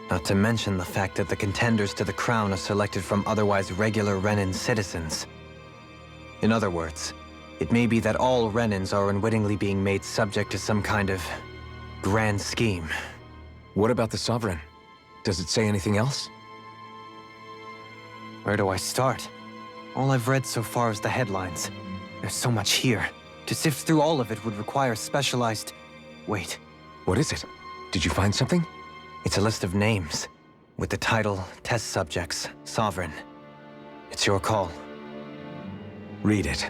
Not to mention the fact that the contenders to the crown are selected from otherwise regular Renan citizens. In other words, it may be that all Renans are unwittingly being made subject to some kind of grand scheme. What about the Sovereign? Does it say anything else? Where do I start? All I've read so far is the headlines. There's so much here. To sift through all of it would require specialized... Wait. What is it? Did you find something? It's a list of names, with the title, Test Subjects, Sovereign. It's your call. Read it.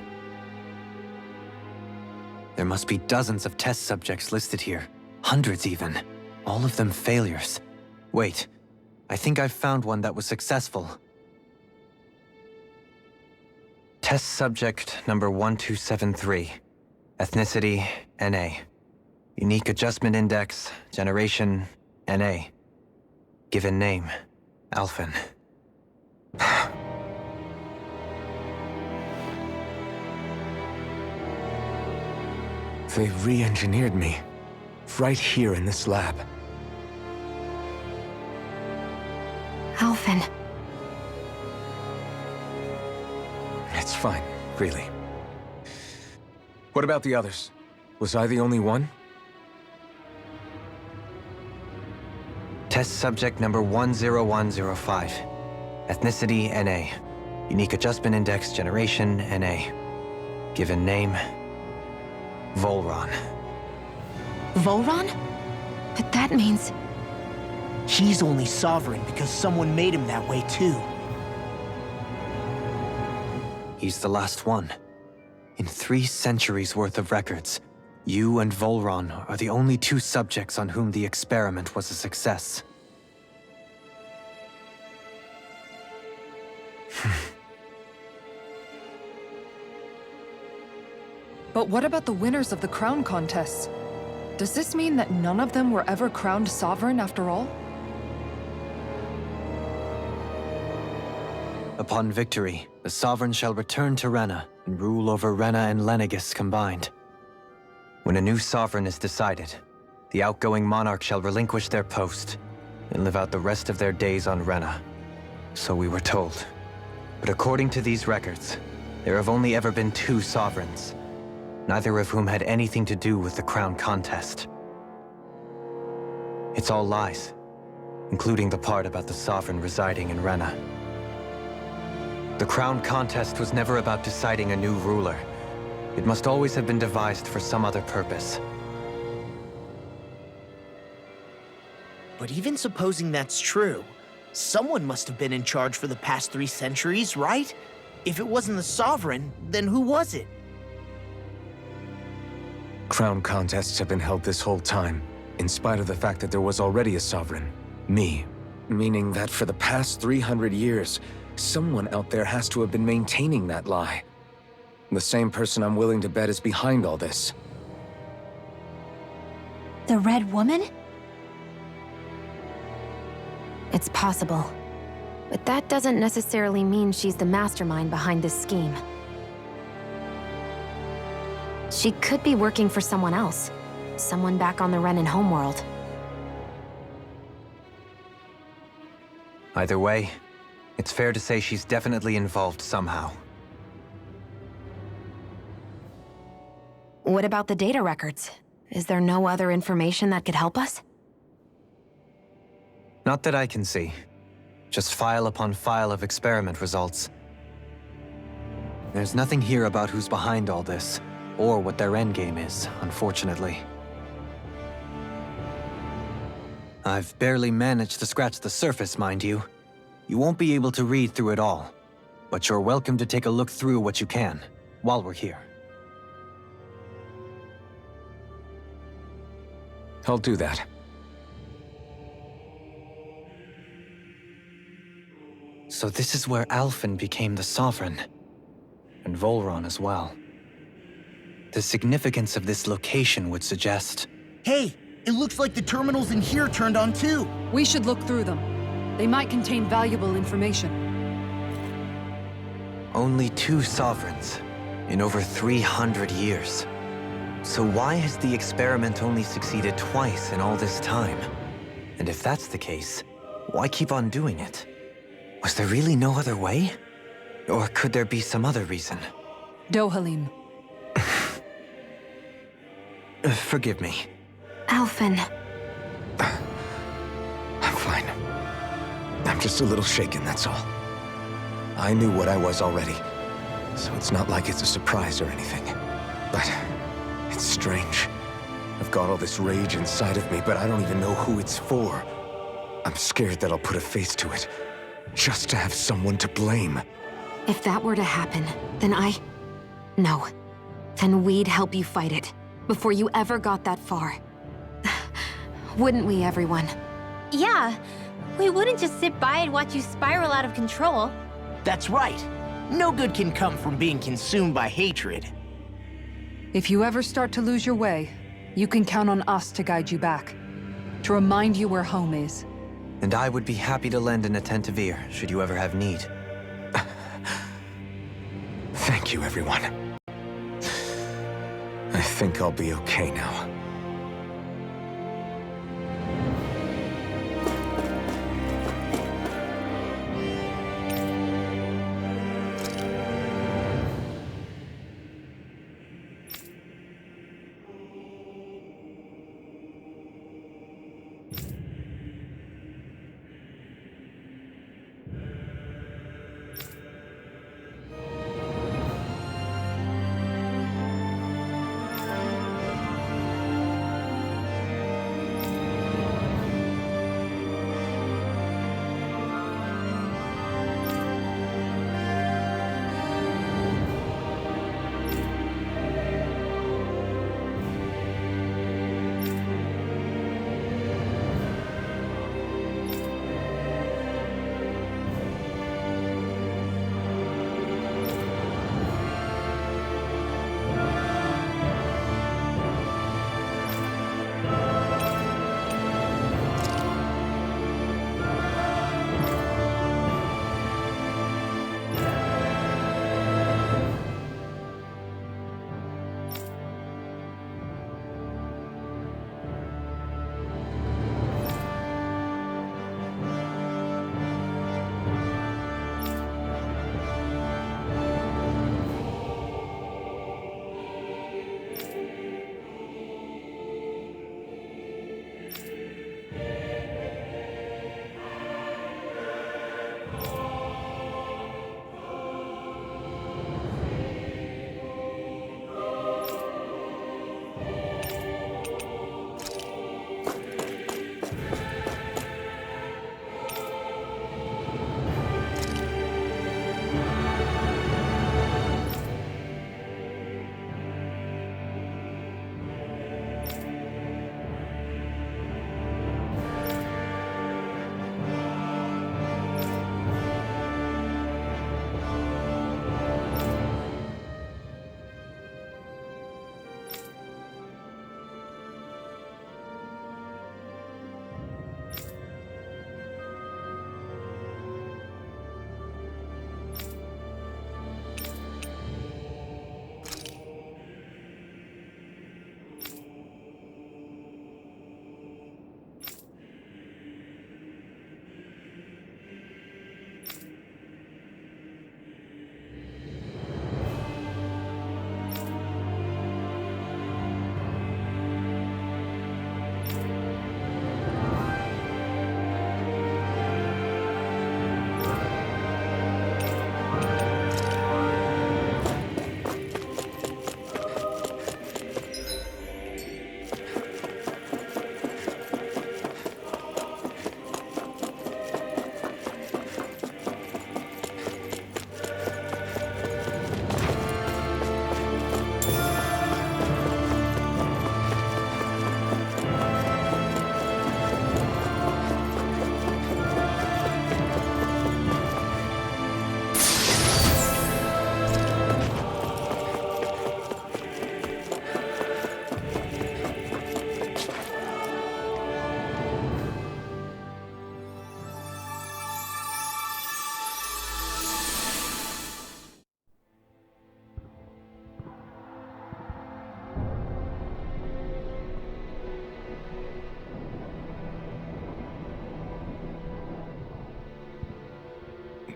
There must be dozens of test subjects listed here. Hundreds even. All of them failures. Wait, I think I've found one that was successful. Test subject number 1273. Ethnicity, NA. Unique adjustment index, generation, NA. Given name, Alphen. They re-engineered me. Right here in this lab. Alphen. It's fine, really. What about the others? Was I the only one? Test subject number 10105. Ethnicity, NA. Unique adjustment index, generation, NA. Given name, Volron. Volron? But that means... He's only sovereign because someone made him that way too. He's the last one. In 3 centuries worth of records, you and Volron are the only 2 subjects on whom the experiment was a success. But what about the winners of the crown contests? Does this mean that none of them were ever crowned sovereign after all? Upon victory, the Sovereign shall return to Rena and rule over Rena and Lenegis combined. When a new Sovereign is decided, the outgoing monarch shall relinquish their post and live out the rest of their days on Rena. So we were told. But according to these records, there have only ever been 2 Sovereigns, neither of whom had anything to do with the crown contest. It's all lies, including the part about the Sovereign residing in Rena. The crown contest was never about deciding a new ruler. It must always have been devised for some other purpose. But even supposing that's true, someone must have been in charge for the past 3 centuries, right? If it wasn't the Sovereign, then who was it? Crown contests have been held this whole time, in spite of the fact that there was already a Sovereign. Me. Meaning that for the past 300 years, someone out there has to have been maintaining that lie. The same person I'm willing to bet is behind all this. The Red Woman? It's possible. But that doesn't necessarily mean she's the mastermind behind this scheme. She could be working for someone else. Someone back on the Renan homeworld. Either way, it's fair to say she's definitely involved somehow. What about the data records? Is there no other information that could help us? Not that I can see. Just file upon file of experiment results. There's nothing here about who's behind all this, or what their endgame is, unfortunately. I've barely managed to scratch the surface, mind you. You won't be able to read through it all, but you're welcome to take a look through what you can, while we're here. I'll do that. So this is where Alphen became the Sovereign, and Volron as well. The significance of this location would suggest... Hey, it looks like the terminals in here turned on too. We should look through them. They might contain valuable information. Only 2 Sovereigns in over 300 years. So why has the experiment only succeeded twice in all this time? And if that's the case, why keep on doing it? Was there really no other way? Or could there be some other reason? Dohalim. Forgive me. Alphen. I'm fine. I'm just a little shaken, that's all. I knew what I was already, so it's not like it's a surprise or anything. But it's strange. I've got all this rage inside of me, but I don't even know who it's for. I'm scared that I'll put a face to it, just to have someone to blame. If that were to happen, then No. Then we'd help you fight it, before you ever got that far. Wouldn't we, everyone? Yeah, we wouldn't just sit by and watch you spiral out of control. That's right. No good can come from being consumed by hatred. If you ever start to lose your way, you can count on us to guide you back. To remind you where home is. And I would be happy to lend an attentive ear, should you ever have need. Thank you, everyone. I think I'll be okay now.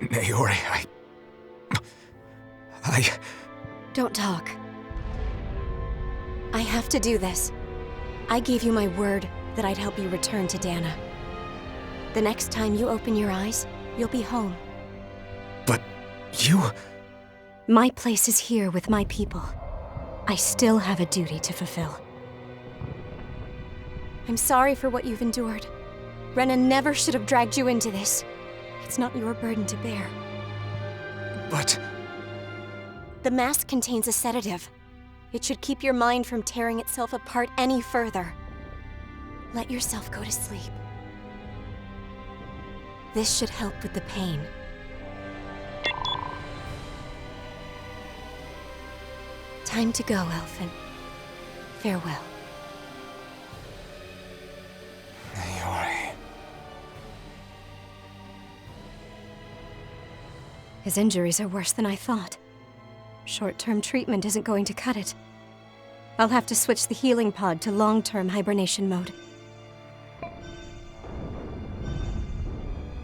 Naori, Don't talk. I have to do this. I gave you my word that I'd help you return to Dana. The next time you open your eyes, you'll be home. But you... My place is here with my people. I still have a duty to fulfill. I'm sorry for what you've endured. Rena never should have dragged you into this. It's not your burden to bear. But... The mask contains a sedative. It should keep your mind from tearing itself apart any further. Let yourself go to sleep. This should help with the pain. Time to go, Elfin. Farewell. Naori. His injuries are worse than I thought. Short-term treatment isn't going to cut it. I'll have to switch the healing pod to long-term hibernation mode.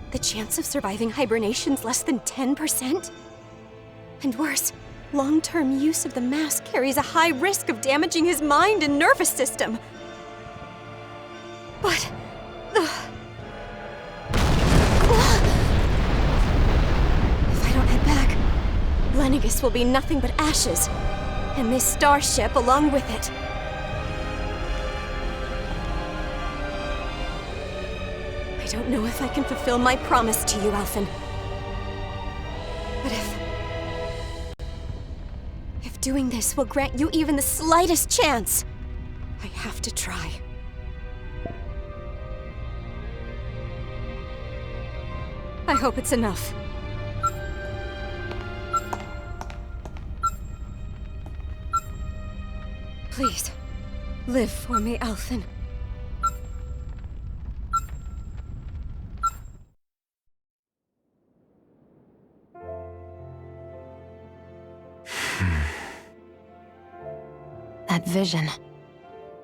The chance of surviving hibernation's less than 10%? And worse, long-term use of the mask carries a high risk of damaging his mind and nervous system. But... If I don't head back, Lenegis will be nothing but ashes, and this starship along with it. I don't know if I can fulfill my promise to you, Elfin. But if doing this will grant you even the slightest chance, I have to try. I hope it's enough. Please, live for me, Elfin. That vision.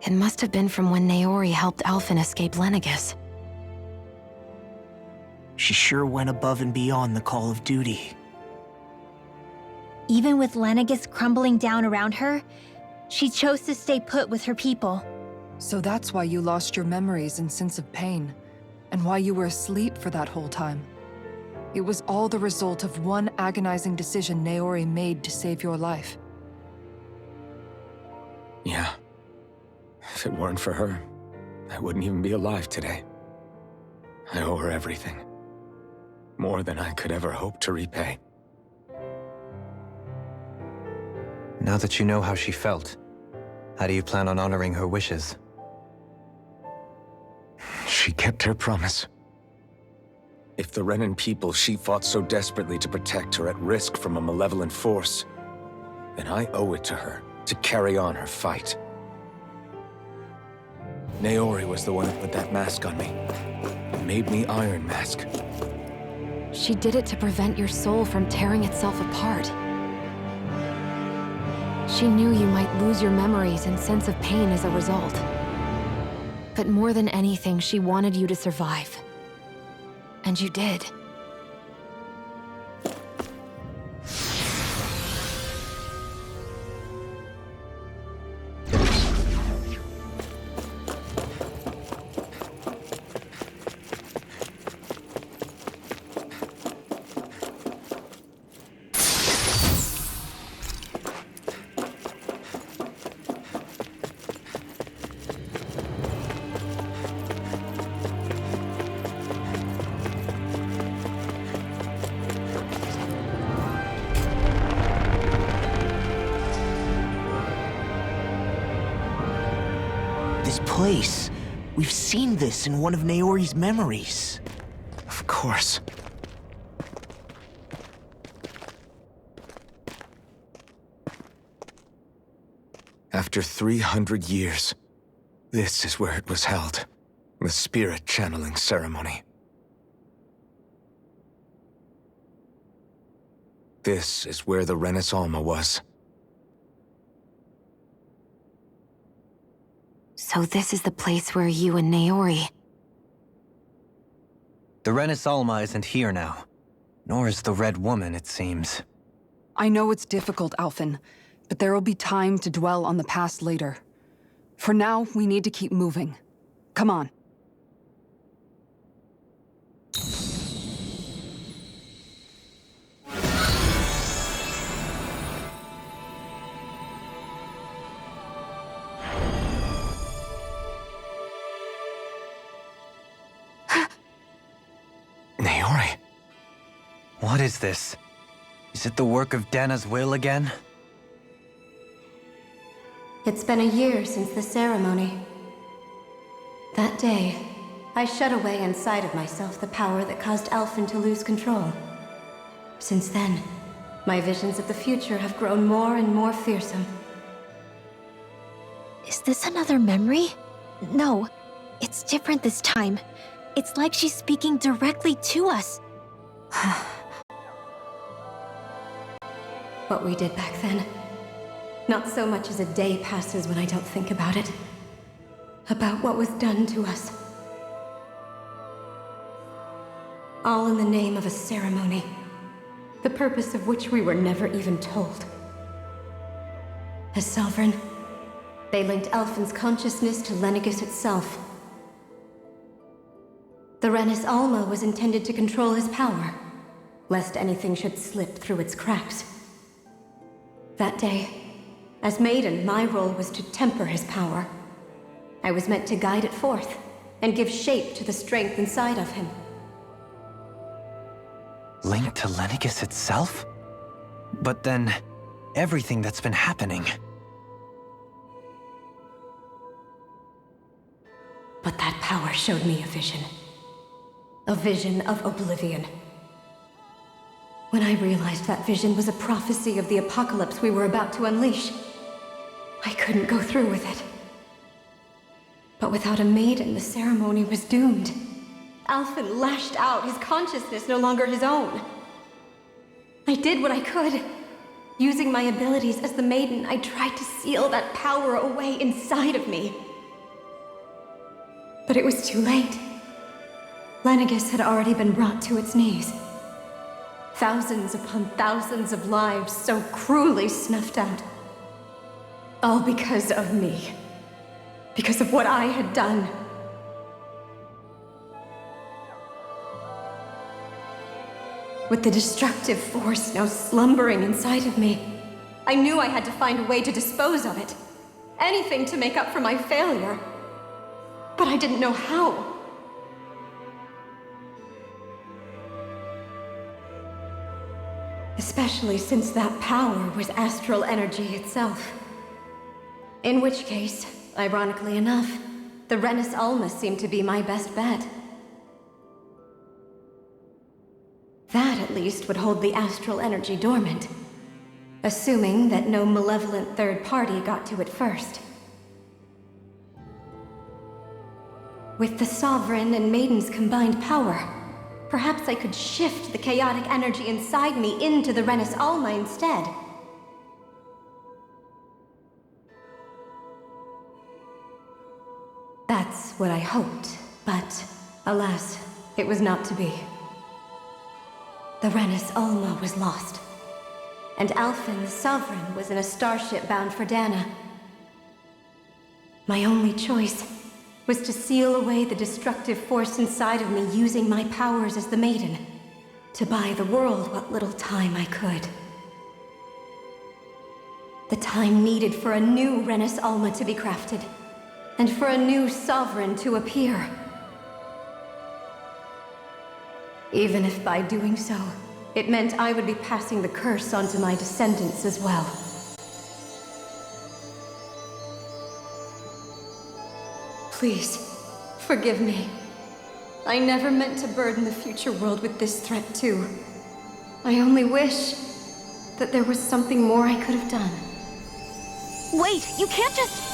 It must have been from when Naori helped Elfin escape Lenegis. She sure went above and beyond the call of duty. Even with Lenegis crumbling down around her, she chose to stay put with her people. So that's why you lost your memories and sense of pain, and why you were asleep for that whole time. It was all the result of one agonizing decision Naori made to save your life. Yeah. If it weren't for her, I wouldn't even be alive today. I owe her everything. More than I could ever hope to repay. Now that you know how she felt, how do you plan on honoring her wishes? She kept her promise. If the Renan people she fought so desperately to protect are at risk from a malevolent force, then I owe it to her to carry on her fight. Naori was the one who put that mask on me, and made me Iron Mask. She did it to prevent your soul from tearing itself apart. She knew you might lose your memories and sense of pain as a result. But more than anything, she wanted you to survive. And you did. This place. We've seen this in one of Naori's memories. Of course. After 300 years, this is where it was held. The spirit channeling ceremony. This is where the Renis Alma was. So this is the place where you and Naori... The Renis Alma isn't here now. Nor is the Red Woman, it seems. I know it's difficult, Alphen, but there will be time to dwell on the past later. For now, we need to keep moving. Come on. Naori. What is this? Is it the work of Dana's will again? It's been a year since the ceremony. That day, I shut away inside of myself the power that caused Alphen to lose control. Since then, my visions of the future have grown more and more fearsome. Is this another memory? No, it's different this time. It's like she's speaking directly to us. What we did back then. Not so much as a day passes when I don't think about it. About what was done to us. All in the name of a ceremony, the purpose of which we were never even told. As Sovereign, they linked Alphen's consciousness to Lenegis itself. The Renis Alma was intended to control his power, lest anything should slip through its cracks. That day, as Maiden, my role was to temper his power. I was meant to guide it forth, and give shape to the strength inside of him. Linked to Lenegis itself? But then, everything that's been happening... But that power showed me a vision. A vision of oblivion. When I realized that vision was a prophecy of the apocalypse we were about to unleash, I couldn't go through with it. But without a maiden, the ceremony was doomed. Alphen lashed out, his consciousness no longer his own. I did what I could. Using my abilities as the maiden, I tried to seal that power away inside of me. But it was too late. Lenegis had already been brought to its knees. Thousands upon thousands of lives so cruelly snuffed out. All because of me. Because of what I had done. With the destructive force now slumbering inside of me, I knew I had to find a way to dispose of it. Anything to make up for my failure. But I didn't know how. Especially since that power was astral energy itself. In which case, ironically enough, the Renis Alma seemed to be my best bet. That, at least, would hold the astral energy dormant. Assuming that no malevolent third party got to it first. With the Sovereign and Maiden's combined power, perhaps I could shift the chaotic energy inside me into the Renis Alma instead. That's what I hoped, but alas, it was not to be. The Renis Alma was lost, and Alphen, the Sovereign, was in a starship bound for Dana. My only choice was to seal away the destructive force inside of me using my powers as the Maiden, to buy the world what little time I could. The time needed for a new Renis Alma to be crafted, and for a new Sovereign to appear. Even if by doing so, it meant I would be passing the curse onto my descendants as well. Please, forgive me. I never meant to burden the future world with this threat too. I only wish that there was something more I could have done. Wait, you can't just...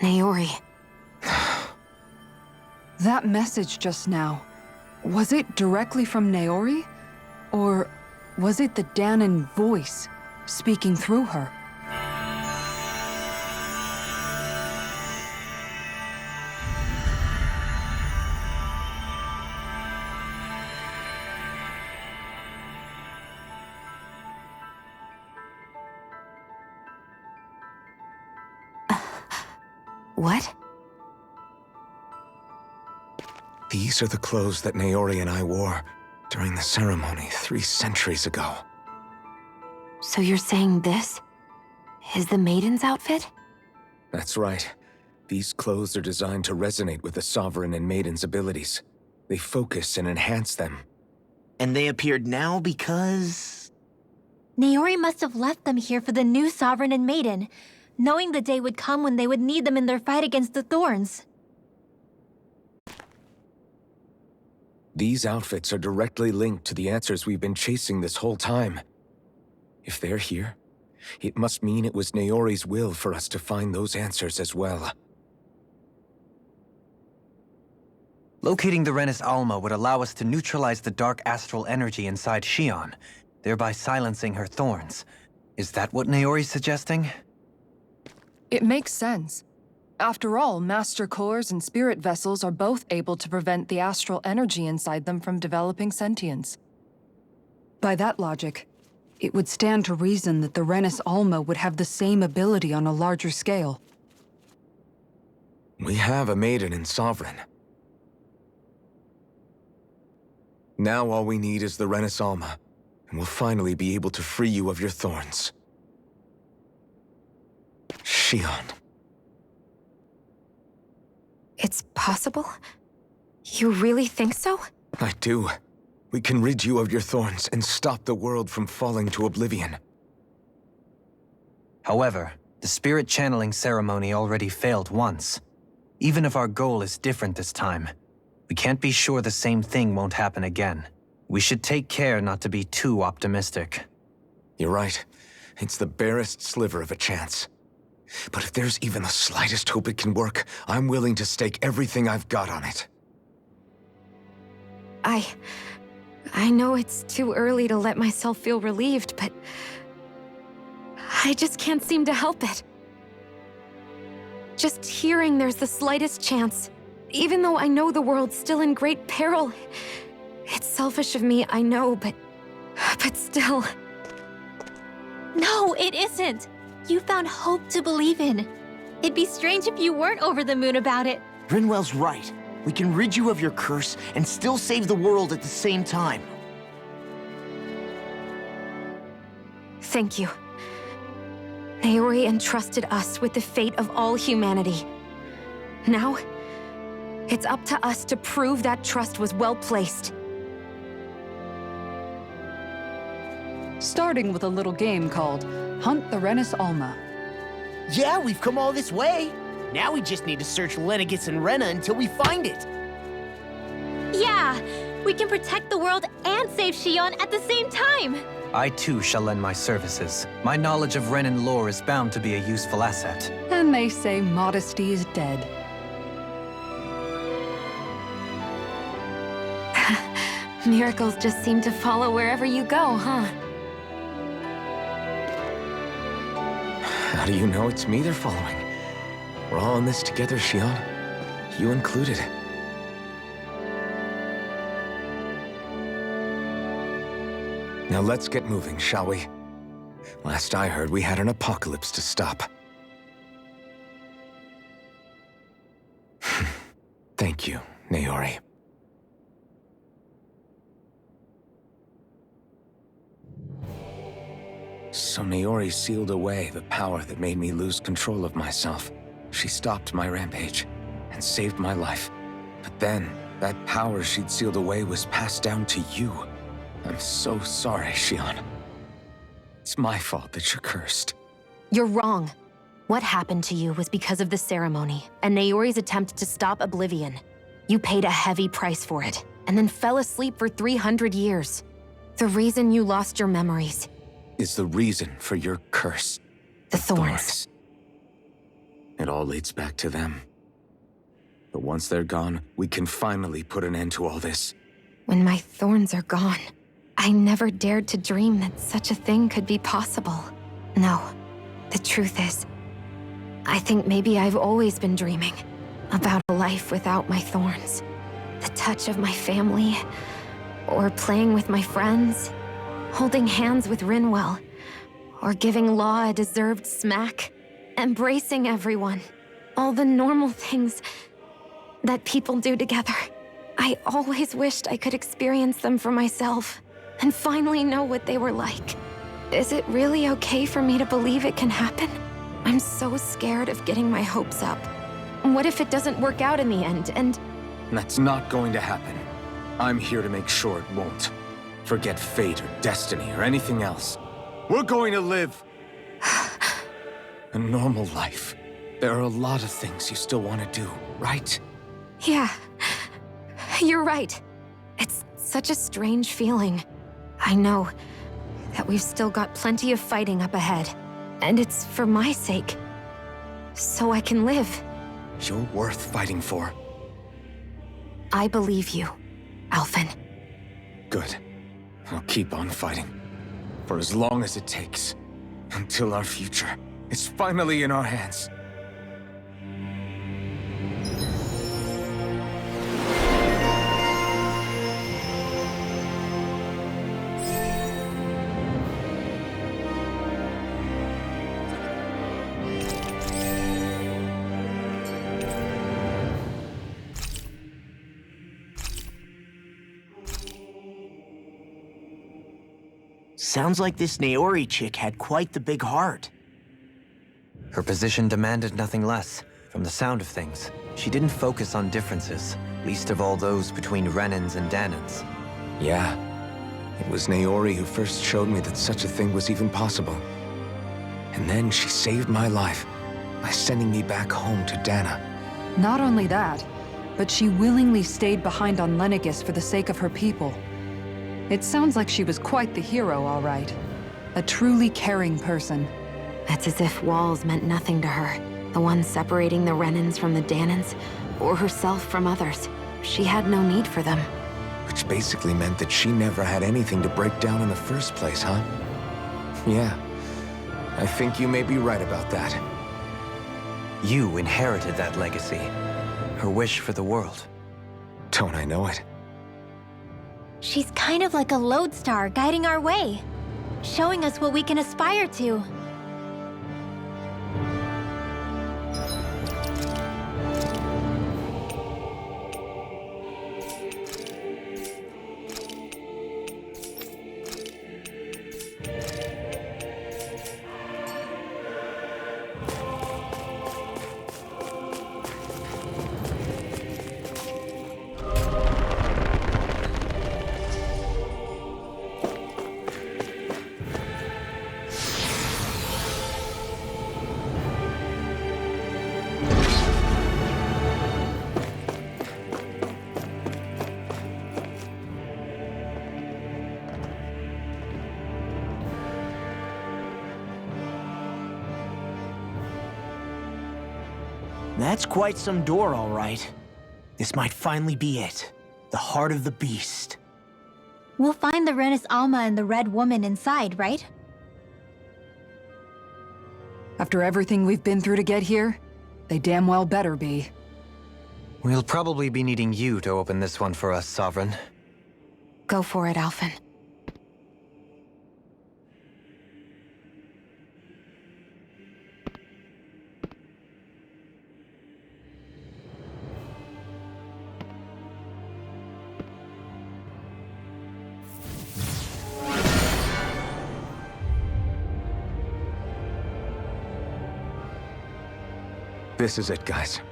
Naori. That message just now, was it directly from Naori? Or was it the Danan voice speaking through her? What? These are the clothes that Naori and I wore during the ceremony 3 centuries ago. So you're saying this is the Maiden's outfit? That's right. These clothes are designed to resonate with the Sovereign and Maiden's abilities. They focus and enhance them. And they appeared now because... Naori must have left them here for the new Sovereign and Maiden, knowing the day would come when they would need them in their fight against the Thorns. These outfits are directly linked to the answers we've been chasing this whole time. If they're here, it must mean it was Naori's will for us to find those answers as well. Locating the Renis Alma would allow us to neutralize the dark astral energy inside Xion, thereby silencing her thorns. Is that what Naori's suggesting? It makes sense. After all, Master Cores and Spirit Vessels are both able to prevent the astral energy inside them from developing sentience. By that logic, it would stand to reason that the Renis Alma would have the same ability on a larger scale. We have a Maiden and Sovereign. Now all we need is the Renis Alma, and we'll finally be able to free you of your thorns. Xion. It's possible? You really think so? I do. We can rid you of your thorns and stop the world from falling to oblivion. However, the spirit channeling ceremony already failed once. Even if our goal is different this time, we can't be sure the same thing won't happen again. We should take care not to be too optimistic. You're right. It's the barest sliver of a chance. But if there's even the slightest hope it can work, I'm willing to stake everything I've got on it. I know it's too early to let myself feel relieved, but I just can't seem to help it. Just hearing there's the slightest chance, even though I know the world's still in great peril. It's selfish of me, I know, but still. No, it isn't! You found hope to believe in. It'd be strange if you weren't over the moon about it. Rinwell's right. We can rid you of your curse and still save the world at the same time. Thank you. Naori entrusted us with the fate of all humanity. Now, it's up to us to prove that trust was well placed. Starting with a little game called Hunt the Renis Alma. Yeah, we've come all this way. Now we just need to search Lenegis and Rena until we find it. Yeah! We can protect the world and save Xion at the same time! I too shall lend my services. My knowledge of Renan lore is bound to be a useful asset. And they say modesty is dead. Miracles just seem to follow wherever you go, huh? How do you know it's me they're following? We're all in this together, Xion. You included. Now let's get moving, shall we? Last I heard, we had an apocalypse to stop. Thank you, Naori. So Naori sealed away the power that made me lose control of myself. She stopped my rampage and saved my life. But then, that power she'd sealed away was passed down to you. I'm so sorry, Xion. It's my fault that you're cursed. You're wrong. What happened to you was because of the ceremony and Naori's attempt to stop Oblivion. You paid a heavy price for it, and then fell asleep for 300 years. The reason you lost your memories is the reason for your curse. The thorns. It all leads back to them. But once they're gone, we can finally put an end to all this. When my thorns are gone, I never dared to dream that such a thing could be possible. No, the truth is, I think maybe I've always been dreaming about a life without my thorns. The touch of my family, or playing with my friends, holding hands with Rinwell, or giving Law a deserved smack, embracing everyone. All the normal things that people do together. I always wished I could experience them for myself, and finally know what they were like. Is it really okay for me to believe it can happen? I'm so scared of getting my hopes up. What if it doesn't work out in the end, and... That's not going to happen. I'm here to make sure it won't. Forget fate or destiny or anything else. We're going to live a normal life. There are a lot of things you still want to do, right? Yeah, you're right. It's such a strange feeling. I know that we've still got plenty of fighting up ahead, and it's for my sake, so I can live. You're worth fighting for. I believe you, Alphen. Good. I'll keep on fighting. For as long as it takes. Until our future is finally in our hands. Sounds like this Naori chick had quite the big heart. Her position demanded nothing less. From the sound of things, she didn't focus on differences, least of all those between Renans and Danans. Yeah. It was Naori who first showed me that such a thing was even possible. And then she saved my life by sending me back home to Dana. Not only that, but she willingly stayed behind on Lenegis for the sake of her people. It sounds like she was quite the hero, all right. A truly caring person. It's as if walls meant nothing to her. The ones separating the Renans from the Danans, or herself from others. She had no need for them. Which basically meant that she never had anything to break down in the first place, huh? Yeah. I think you may be right about that. You inherited that legacy. Her wish for the world. Don't I know it? She's kind of like a lodestar guiding our way, showing us what we can aspire to. That's quite some door, all right. This might finally be it. The heart of the beast. We'll find the Renis Alma and the Red Woman inside, right? After everything we've been through to get here, they damn well better be. We'll probably be needing you to open this one for us, Sovereign. Go for it, Alphen. This is it, guys.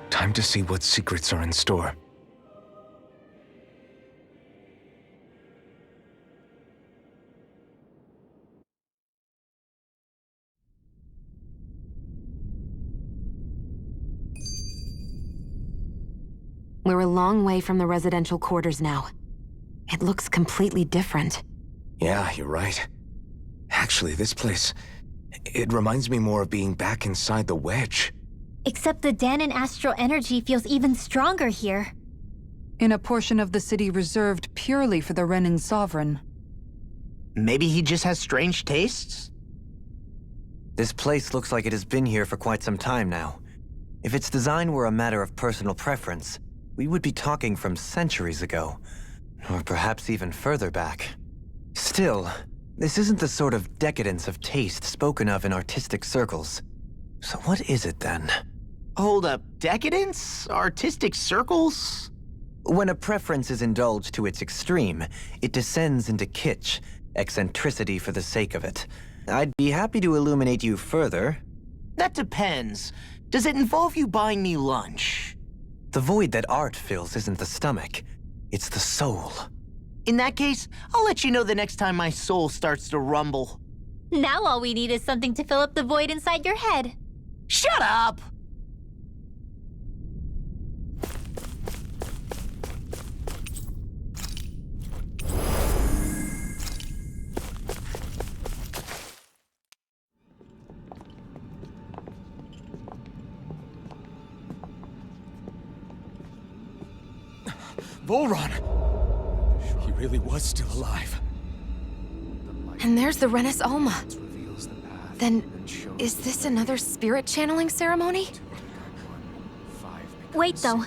Time to see what secrets are in store. We're a long way from the residential quarters now. It looks completely different. Yeah, you're right. Actually, this place... it reminds me more of being back inside the Wedge. Except the Danan astral energy feels even stronger here. In a portion of the city reserved purely for the Renin Sovereign. Maybe he just has strange tastes? This place looks like it has been here for quite some time now. If its design were a matter of personal preference, we would be talking from centuries ago. Or perhaps even further back. Still, this isn't the sort of decadence of taste spoken of in artistic circles. So what is it then? Hold up, decadence? Artistic circles? When a preference is indulged to its extreme, it descends into kitsch, eccentricity for the sake of it. I'd be happy to illuminate you further. That depends. Does it involve you buying me lunch? The void that art fills isn't the stomach, it's the soul. In that case, I'll let you know the next time my soul starts to rumble. Now all we need is something to fill up the void inside your head. Shut up! Volron! He really was still alive. And there's the Renis Alma. Then, is this another spirit channeling ceremony? Wait, though.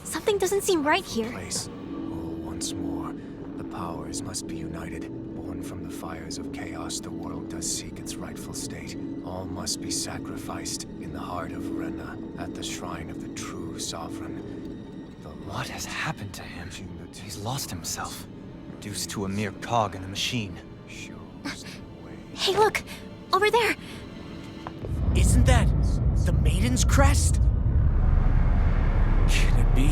Something doesn't seem right here. Once more, the powers must be united. Born from the fires of chaos, the world does seek its rightful state. All must be sacrificed in the heart of Rena, at the shrine of the true sovereign. What has happened to him? He's lost himself, reduced to a mere cog in a machine. Hey, look! Over there! Isn't that the Maiden's crest? Can it be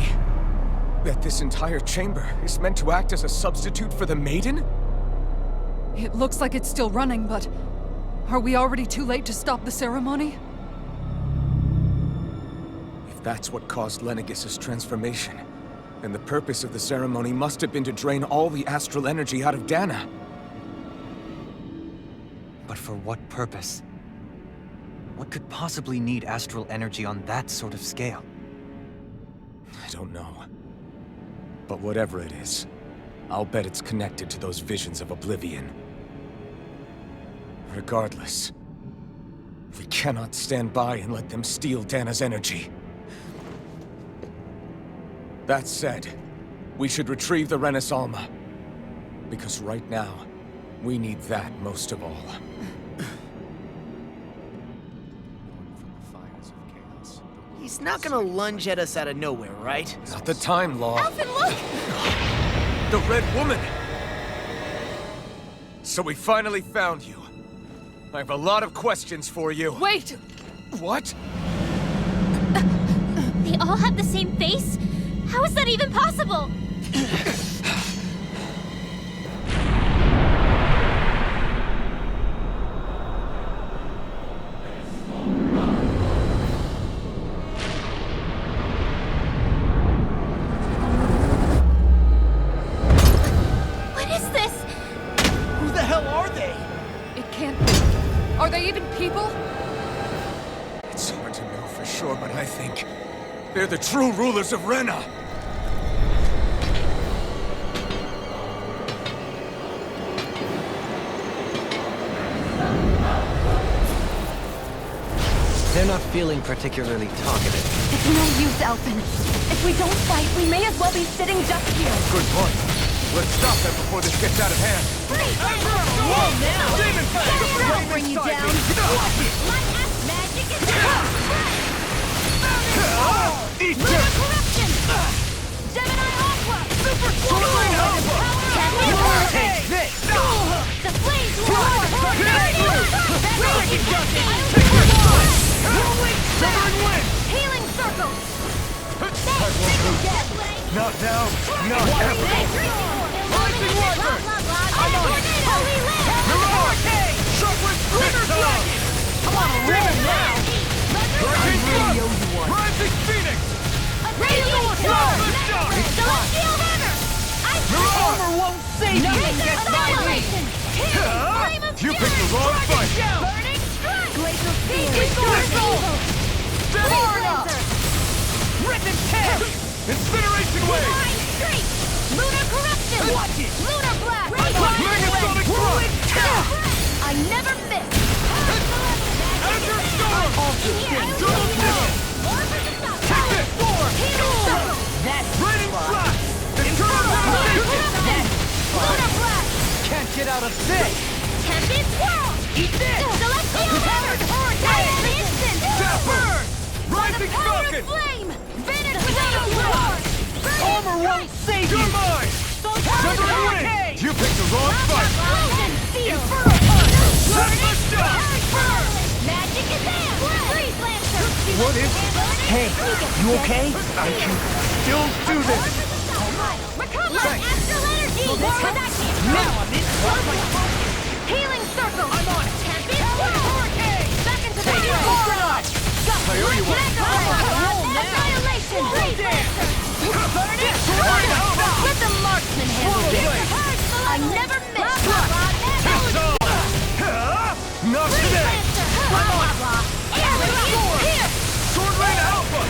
that this entire chamber is meant to act as a substitute for the Maiden? It looks like it's still running, but are we already too late to stop the ceremony? If that's what caused Lenegis' transformation, then the purpose of the ceremony must have been to drain all the astral energy out of Dana. But for what purpose? What could possibly need astral energy on that sort of scale? I don't know. But whatever it is, I'll bet it's connected to those visions of oblivion. Regardless, we cannot stand by and let them steal Dana's energy. That said, we should retrieve the Renis Alma. Because right now, we need that most of all. He's not gonna lunge at us out of nowhere, right? Not the time, Law. Alphen, look! The Red Woman! So we finally found you. I have a lot of questions for you. Wait! What? They all have the same face? How is that even possible? What is this? Who the hell are they? It can't be. Are they even people? It's hard to know for sure, but I think they're the true rulers of Rena. They're not feeling particularly talkative. It's no use, Alphen. If we don't fight, we may as well be sitting just here. Good point. Let's stop them before this gets out of hand. Whoa, now! Demon Fang! I'll bring you down. Magic is down! Eat Lunar this! corruption! Gemini Aqua! Super Swirling Alpha! Take this! The flames war! Stubborn wind! Healing circle! Not now, not ever! Rising Wyvern! I'm on it! Mirage! Sharpwood Splinter Dragon! Come on, Demon now! Rising Flood! Rising Phoenix! Radiant Sword! Celestial Runner! Mirage! Won't save you! Annihilation! Flame of You picked the wrong fight! Burning Strike! Glacial Field. Tormentor! Rip and tear! Incineration Wave! Divine Streak! Lunar Corruption! Watch it! Lunar Blast! Megasonic Thrust! I never miss! Azure Storm! Double Nickel! Take this! Healing Circle! That's Raining Blast! Internal Corruption! Lunar Blast! Can't get out of this! Tempest Swirl! Eat this! Celestial Hammer! Deadly Instant! Dapper! Rising Power Falcon! of Flame! Vanish without a sword! Armor won't save You're you! mine! Severing Wind! You picked the wrong fight! Frozen Seal! Set the shot! Magic is there! Freeze Lancer! What is it? Hey, you okay? I can still do this! Recover! Astral energy! More with that Now I'm in. healing circle! I'm on it. Champion hurricane! Back into the Astronaut! Go! I owe you one. Annihilation! Breeze Lancer! Let the marksman handle this! I never miss! Not today! Here! Sword Rain Alpha!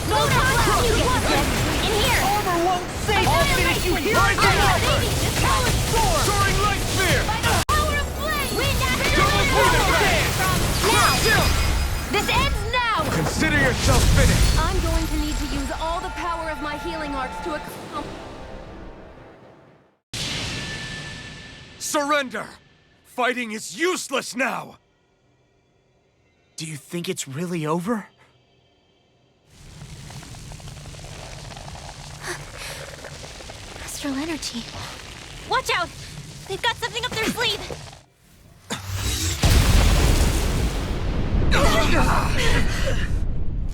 No time! You get this! In here! Armor won't save. I'll finish you here. Rise and above! now. Talent Sword! Soaring Light Spear! Power of flame! Wind Double Phoenix Dance! Now! This ends now! Consider yourself finished! I'm going to need to use all the power of my healing arts to Surrender! Fighting is useless now! Do you think it's really over? Astral energy. Watch out! They've got something up their sleeve!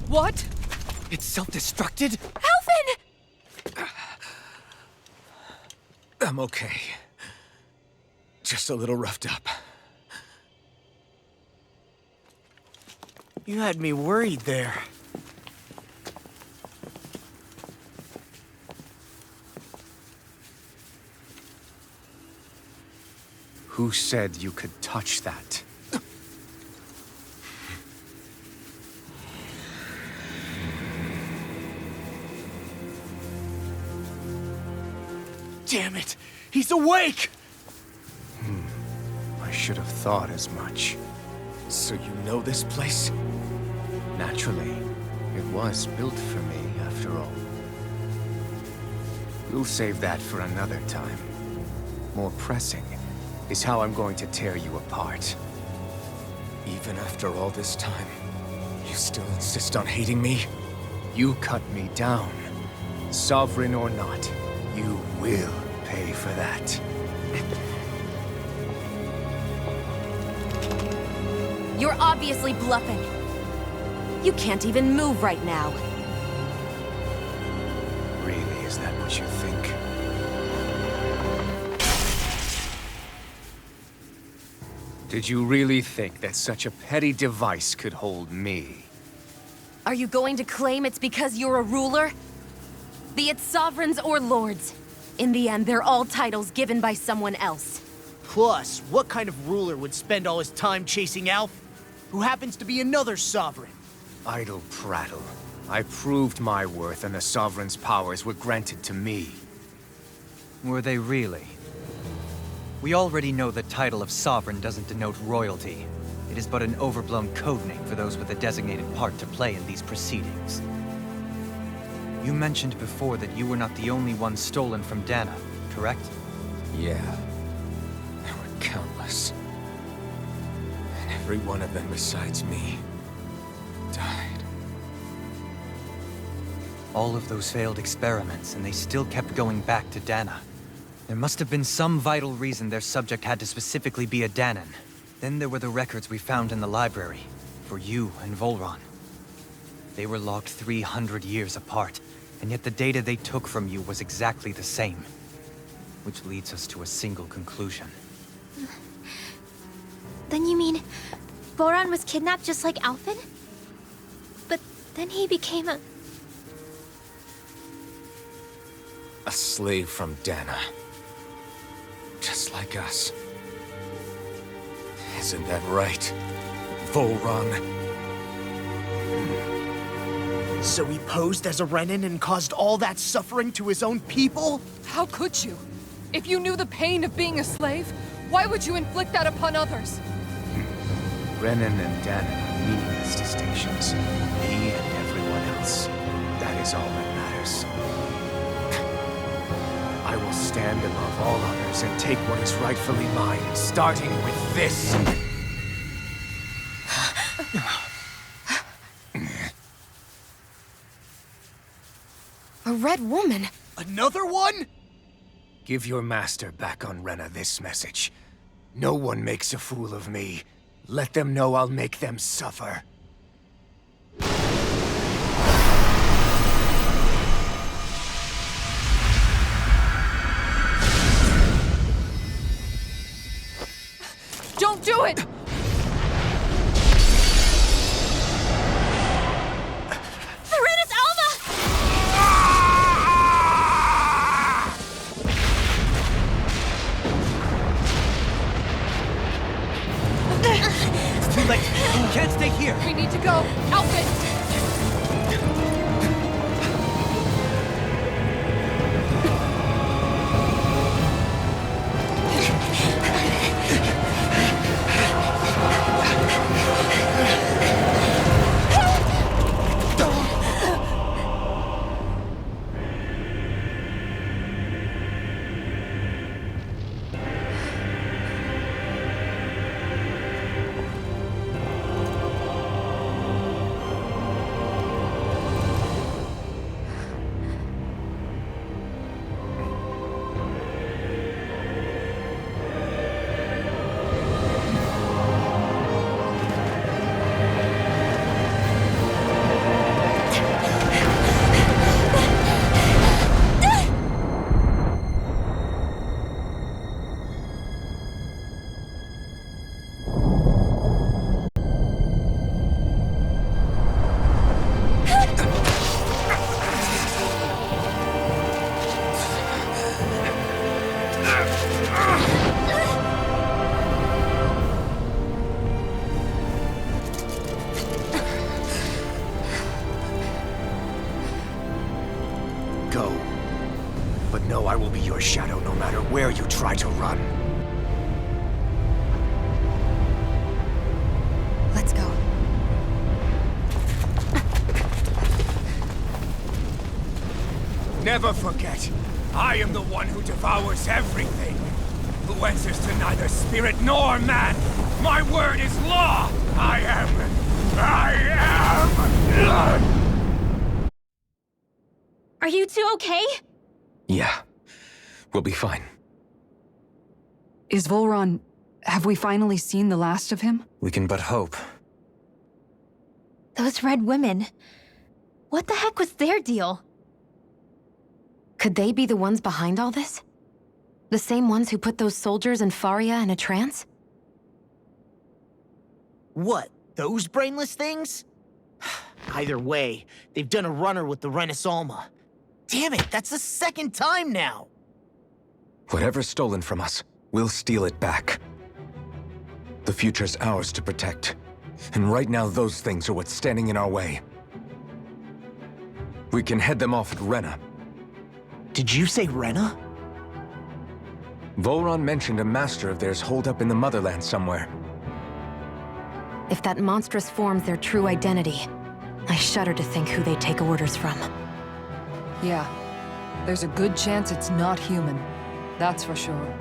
What? It's self-destructed? Alphen! I'm okay. Just a little roughed up. You had me worried there. Who said you could touch that? Damn it! He's awake! I should have thought as much. So you know this place? Naturally, it was built for me, after all. We'll save that for another time. More pressing is how I'm going to tear you apart. Even after all this time, you still insist on hating me? You cut me down. Sovereign or not, you will pay for that. You're obviously bluffing. You can't even move right now. Really, is that what you think? Did you really think that such a petty device could hold me? Are you going to claim it's because you're a ruler? Be it sovereigns or lords. In the end, they're all titles given by someone else. Plus, what kind of ruler would spend all his time chasing Alf, who happens to be another sovereign? Idle prattle. I proved my worth and the Sovereign's powers were granted to me. Were they really? We already know the title of Sovereign doesn't denote royalty. It is but an overblown codename for those with a designated part to play in these proceedings. You mentioned before that you were not the only one stolen from Dana, correct? Yeah. There were countless. And every one of them besides me died. All of those failed experiments, and they still kept going back to Dana. There must have been some vital reason their subject had to specifically be a Danan. Then there were the records we found in the library, for you and Volron. They were logged 300 years apart, and yet the data they took from you was exactly the same. Which leads us to a single conclusion. Then you mean Voron was kidnapped just like Alphen? But then he became a slave from Dana. Just like us. Isn't that right, Volron? So he posed as a Renin and caused all that suffering to his own people? How could you? If you knew the pain of being a slave, why would you inflict that upon others? Renan and Danan are meaningless distinctions. Me and everyone else. That is all that matters. I will stand above all others and take what is rightfully mine, starting with this. A red woman? Another one? Give your master back on Rena this message. No one makes a fool of me. Let them know I'll make them suffer. Don't do it! Serenus Alma! It's too late. You can't stay here. We need to go. Outfit! Go. But know I will be your shadow no matter where you try to run. Let's go. Never forget, I am the one who devours everything. Who answers to neither spirit nor man. My word is law. I am. Are you two okay? Yeah. We'll be fine. Is Volron... Have we finally seen the last of him? We can but hope. Those red women. What the heck was their deal? Could they be the ones behind all this? The same ones who put those soldiers in Faria in a trance? What, those brainless things? Either way, they've done a runner with the Renus Alma. Damn it, that's the second time now! Whatever's stolen from us, we'll steal it back. The future's ours to protect. And right now, those things are what's standing in our way. We can head them off at Rena. Did you say Rena? Volron mentioned a master of theirs holed up in the motherland somewhere. If that monstrous form's their true identity, I shudder to think who they take orders from. Yeah. There's a good chance it's not human. That's for sure.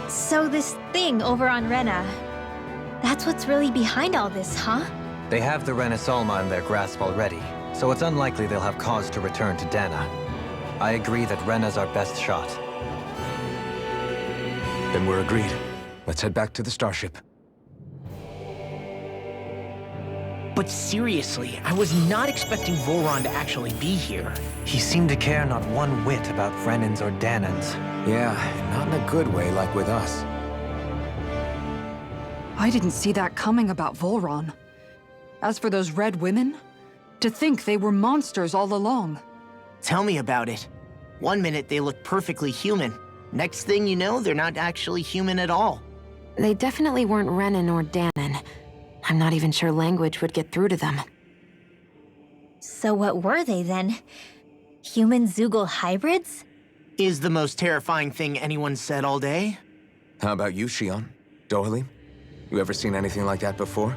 So this thing over on Rena, that's what's really behind all this, huh? They have the Renus Alma in their grasp already, so it's unlikely they'll have cause to return to Dana. I agree that Rena's our best shot. Then we're agreed. Let's head back to the starship. But seriously, I was not expecting Volron to actually be here. He seemed to care not one whit about Renans or Danans. Yeah, not in a good way like with us. I didn't see that coming about Volron. As for those red women, to think they were monsters all along. Tell me about it. One minute they look perfectly human. Next thing you know, they're not actually human at all. They definitely weren't Renan or Danan. I'm not even sure language would get through to them. So what were they then? Human Zoogle hybrids? Is the most terrifying thing anyone said all day? How about you, Shion? Dohalim? You ever seen anything like that before?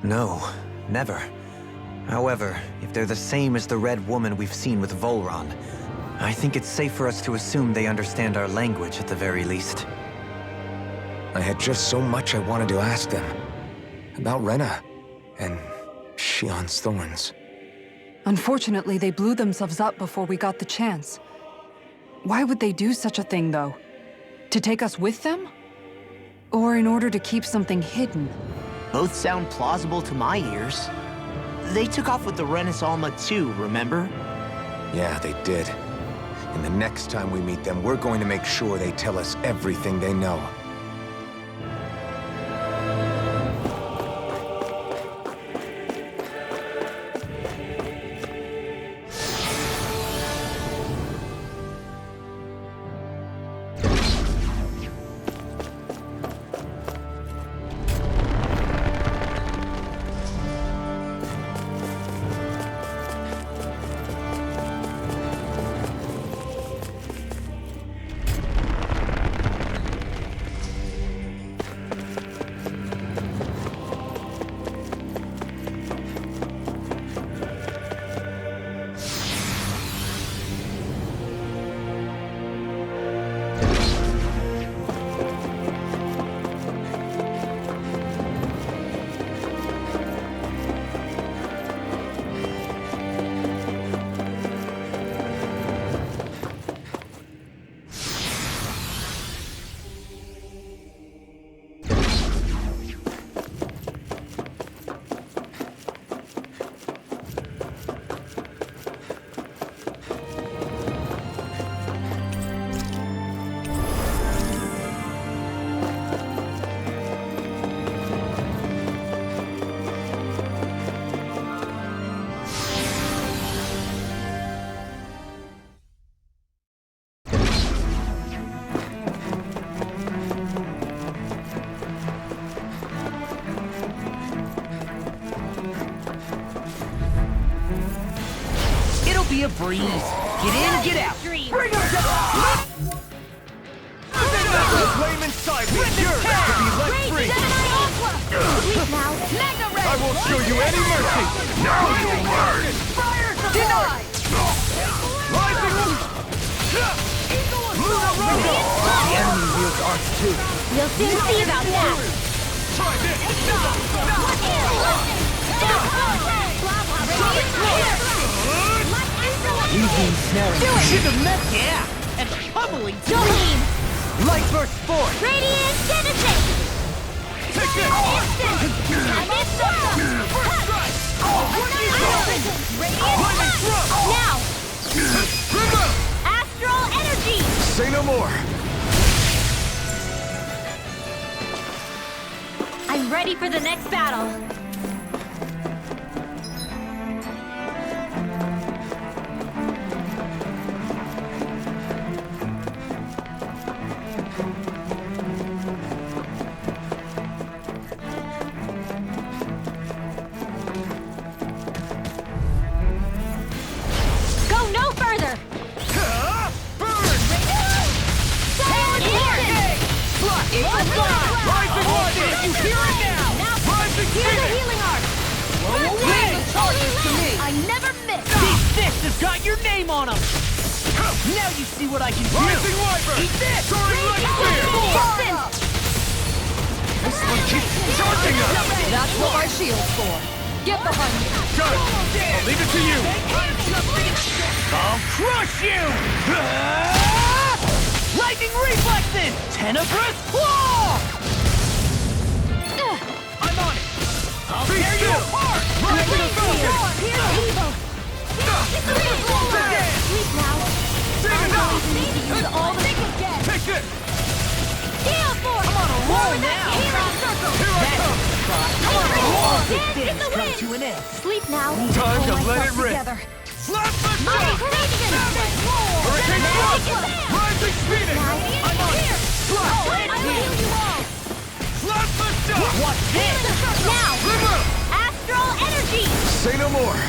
No, never. However, if they're the same as the Red Woman we've seen with Volron, I think it's safe for us to assume they understand our language at the very least. I had just so much I wanted to ask them. About Rena, and Shion's thorns. Unfortunately, they blew themselves up before we got the chance. Why would they do such a thing, though? To take us with them? or in order to keep something hidden. Both sound plausible to my ears. They took off with the Renis Alma too, remember? Yeah, they did. And the next time we meet them, we're going to make sure they tell us everything they know. Be a breeze. Get in, get out. Bring her down! The flame inside me is yours to be let free. I won't show you any mercy! Now you'll learn! Fire denied! The enemy wields arts too. You'll soon see about that. Leave me ensnaring. Do it! Should have met, yeah! And pummeling too! Jolene! Light burst forth! Radiant Genesis! Take this! Now! Astral Energy! Say no more! I'm ready for the next battle. Got your name on them! Now you see what I can do! Rising Wyvern! Eat this! Soaring Light Spear! This one keeps charging us! That's what our shield's for. Get behind me. Good! I'll leave it to you! I'll crush you! Lightning reflexes! Tenebrous claw! I'm on it! I'll tear you apart! Rising Falcon! Here's evil! Sleep now! Use all the again! Take this! Gale Force! I'm on a roll now! Hero Circle! Here I come! Come on, all good Dance in things the come wind! to an end. Sleep now! Time to Pull let myself it rip! together. Slap the Mighty shot! Corinthian! Hurricane Thrust! Rising Phoenix! I'm on here! I will heal you all! Slap the shot! What's this? Now! River! Astral Energy! Say no more!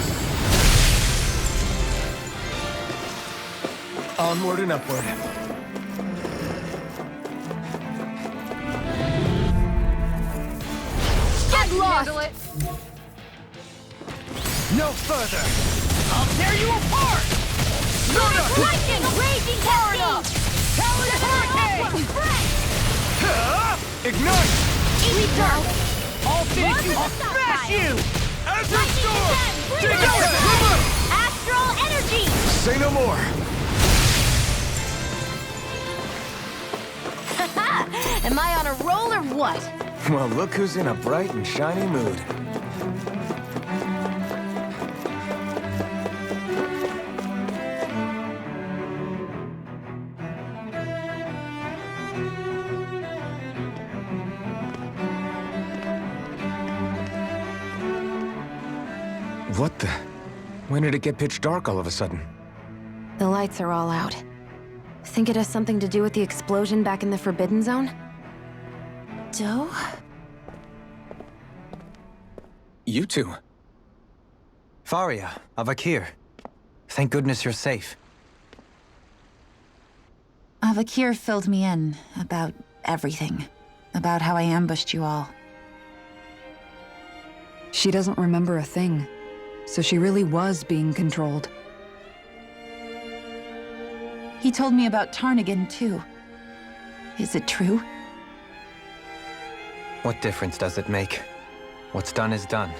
Onward and upward. Get lost! No further! I'll tear you apart! Lightning! Raging Cascade! Talon Hurricane! Ignite! Sleep now! I'll finish you! I'll smash you! Azure Storm! Dig Dig it! River! Astral Energy! Say no more! Am I on a roll or what? Well, look who's in a bright and shiny mood. What the? When did it get pitch dark all of a sudden? The lights are all out. Think it has something to do with the explosion back in the Forbidden Zone? Doe? You two. Faria, Avakir. Thank goodness you're safe. Avakir filled me in about everything. About how I ambushed you all. She doesn't remember a thing, so she really was being controlled. He told me about Tarnigan, too. Is it true? What difference does it make? What's done is done.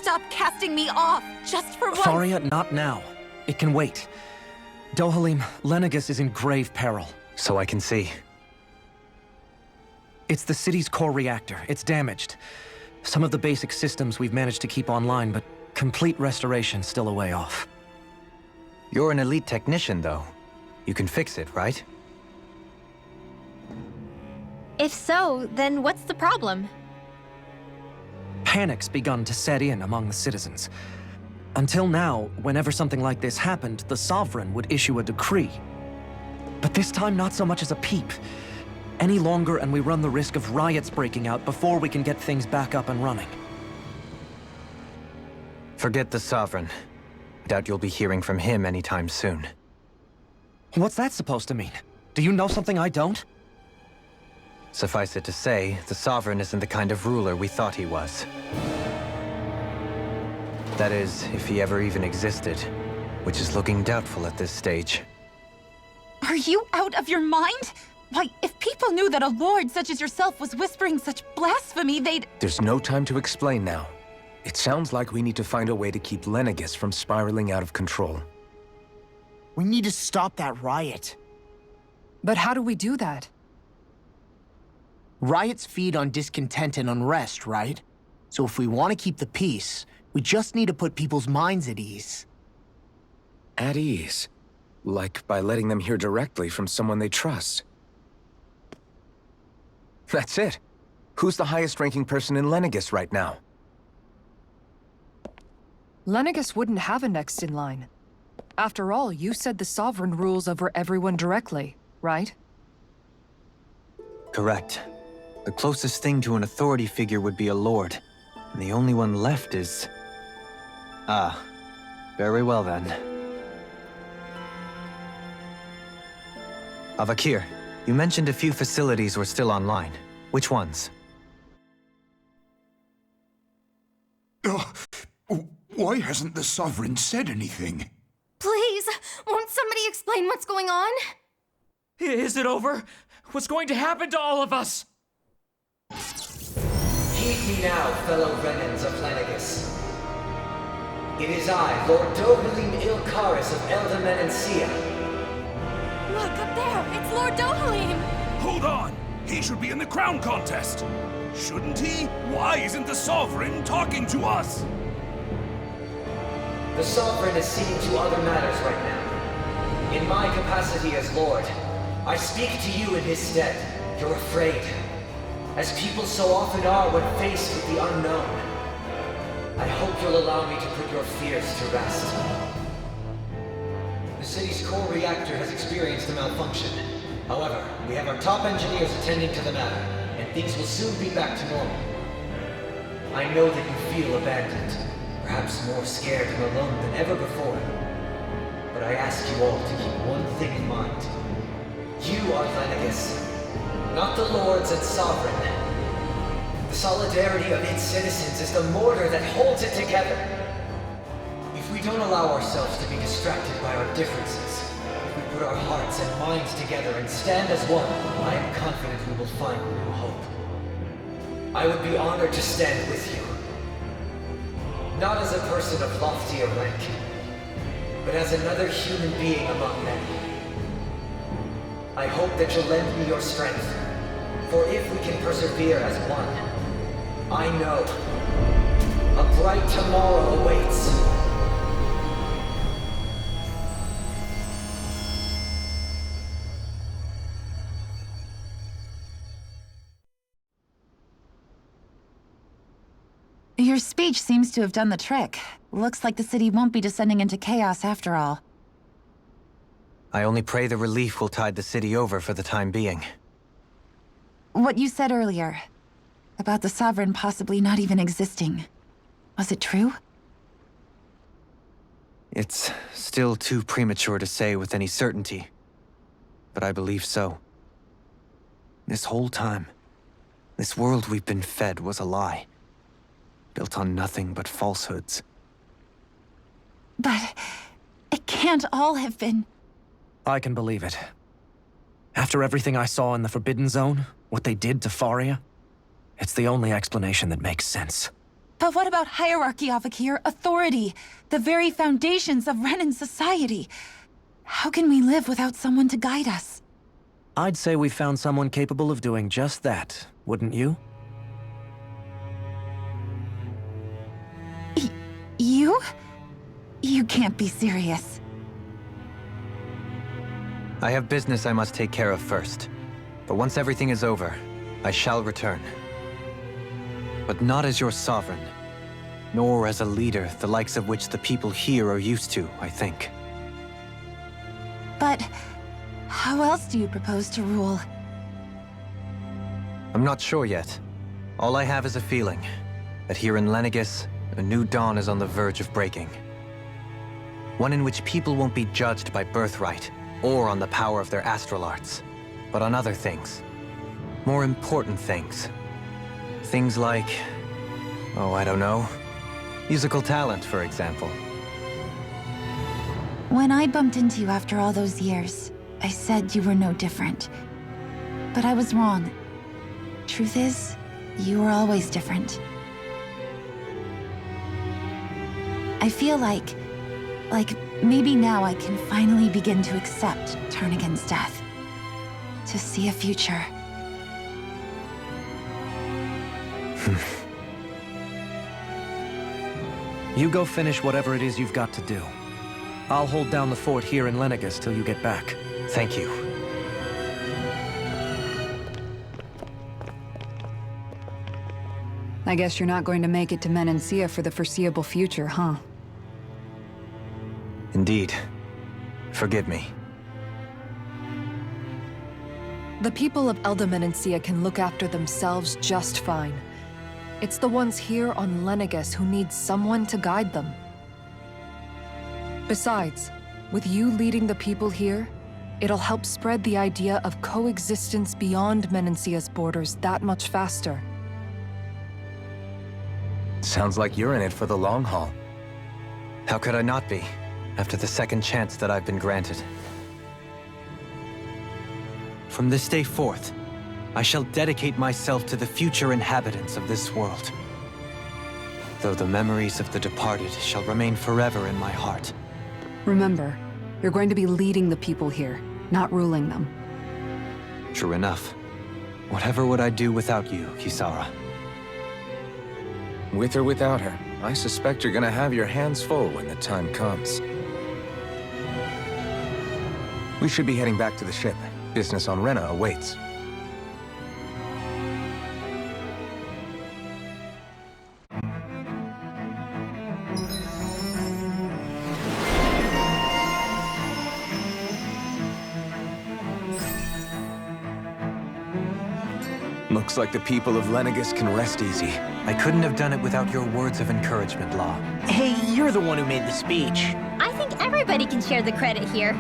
Stop casting me off, just for once! Faria, not now. It can wait. Dohalim, Lenegis is in grave peril. So I can see. It's the city's core reactor. It's damaged. Some of the basic systems we've managed to keep online, but complete restoration's still a way off. You're an elite technician, though. You can fix it, right? If so, then what's the problem? Panic's begun to set in among the citizens. Until now, whenever something like this happened, the Sovereign would issue a decree. But this time, not so much as a peep. Any longer, and we run the risk of riots breaking out before we can get things back up and running. Forget the Sovereign. Doubt you'll be hearing from him anytime soon. What's that supposed to mean? Do you know something I don't? Suffice it to say, the Sovereign isn't the kind of ruler we thought he was. That is, if he ever even existed, which is looking doubtful at this stage. Are you out of your mind? Why, if people knew that a lord such as yourself was whispering such blasphemy, they'd— There's no time to explain now. It sounds like we need to find a way to keep Lenegis from spiraling out of control. We need to stop that riot. But how do we do that? Riots feed on discontent and unrest, right? So if we want to keep the peace, we just need to put people's minds at ease. At ease? Like by letting them hear directly from someone they trust. That's it. Who's the highest-ranking person in Lenegis right now? Lenegis wouldn't have a next in line. After all, you said the Sovereign rules over everyone directly, right? Correct. The closest thing to an authority figure would be a lord. And the only one left is... Ah. Very well then. Avakir, you mentioned a few facilities were still online. Which ones? Why hasn't the Sovereign said anything? Please, won't somebody explain what's going on? Is it over? What's going to happen to all of us? Heed me now, fellow Renans of Lenegis. It is I, Lord Dohalim Ilkaris of Eldamen and Sia. Look, up there! It's Lord Dohalim! Hold on! He should be in the crown contest! Shouldn't he? Why isn't the Sovereign talking to us? The Sovereign is seeing to other matters right now. In my capacity as Lord, I speak to you in his stead. You're afraid. As people so often are when faced with the unknown. I hope you'll allow me to put your fears to rest. The city's core reactor has experienced a malfunction. However, we have our top engineers attending to the matter, and things will soon be back to normal. I know that you feel abandoned, perhaps more scared and alone than ever before. But I ask you all to keep one thing in mind. You are Lenegis, not the Lords and Sovereign. The solidarity of its citizens is the mortar that holds it together. If we don't allow ourselves to be distracted by our differences, if we put our hearts and minds together and stand as one, I am confident we will find new hope. I would be honored to stand with you. Not as a person of loftier rank, but as another human being among many. I hope that you'll lend me your strength. For if we can persevere as one, I know a bright tomorrow awaits. Your speech seems to have done the trick. Looks like the city won't be descending into chaos after all. I only pray the relief will tide the city over for the time being. What you said earlier, about the Sovereign possibly not even existing, was it true? It's still too premature to say with any certainty, but I believe so. This whole time, this world we've been fed was a lie, built on nothing but falsehoods. But it can't all have been... I can believe it. After everything I saw in the Forbidden Zone, what they did to Faria, it's the only explanation that makes sense. But what about hierarchy, Avakir? Authority? The very foundations of Renan society? How can we live without someone to guide us? I'd say we found someone capable of doing just that, wouldn't you? You? You can't be serious. I have business I must take care of first. But once everything is over, I shall return. But not as your sovereign, nor as a leader the likes of which the people here are used to, I think. But how else do you propose to rule? I'm not sure yet. All I have is a feeling that here in Lenegis, a new dawn is on the verge of breaking. One in which people won't be judged by birthright or on the power of their astral arts, but on other things. More important things. Things like, oh, I don't know, musical talent, for example. When I bumped into you after all those years, I said you were no different. But I was wrong. Truth is, you were always different. I feel like maybe now I can finally begin to accept Turnigan's death. To see a future. You go finish whatever it is you've got to do. I'll hold down the fort here in Lenegis till you get back. Thank you. I guess you're not going to make it to Menancia for the foreseeable future, huh? Indeed. Forgive me. The people of Elda Menancia can look after themselves just fine. It's the ones here on Lenegis who need someone to guide them. Besides, with you leading the people here, it'll help spread the idea of coexistence beyond Menancia's borders that much faster. Sounds like you're in it for the long haul. How could I not be, after the second chance that I've been granted? From this day forth, I shall dedicate myself to the future inhabitants of this world. Though the memories of the departed shall remain forever in my heart. Remember, you're going to be leading the people here, not ruling them. True enough. Whatever would I do without you, Kisara? With or without her, I suspect you're gonna have your hands full when the time comes. We should be heading back to the ship. Business on Rena awaits. Looks like the people of Lenegis can rest easy. I couldn't have done it without your words of encouragement, Law. Hey, you're the one who made the speech. I think everybody can share the credit here.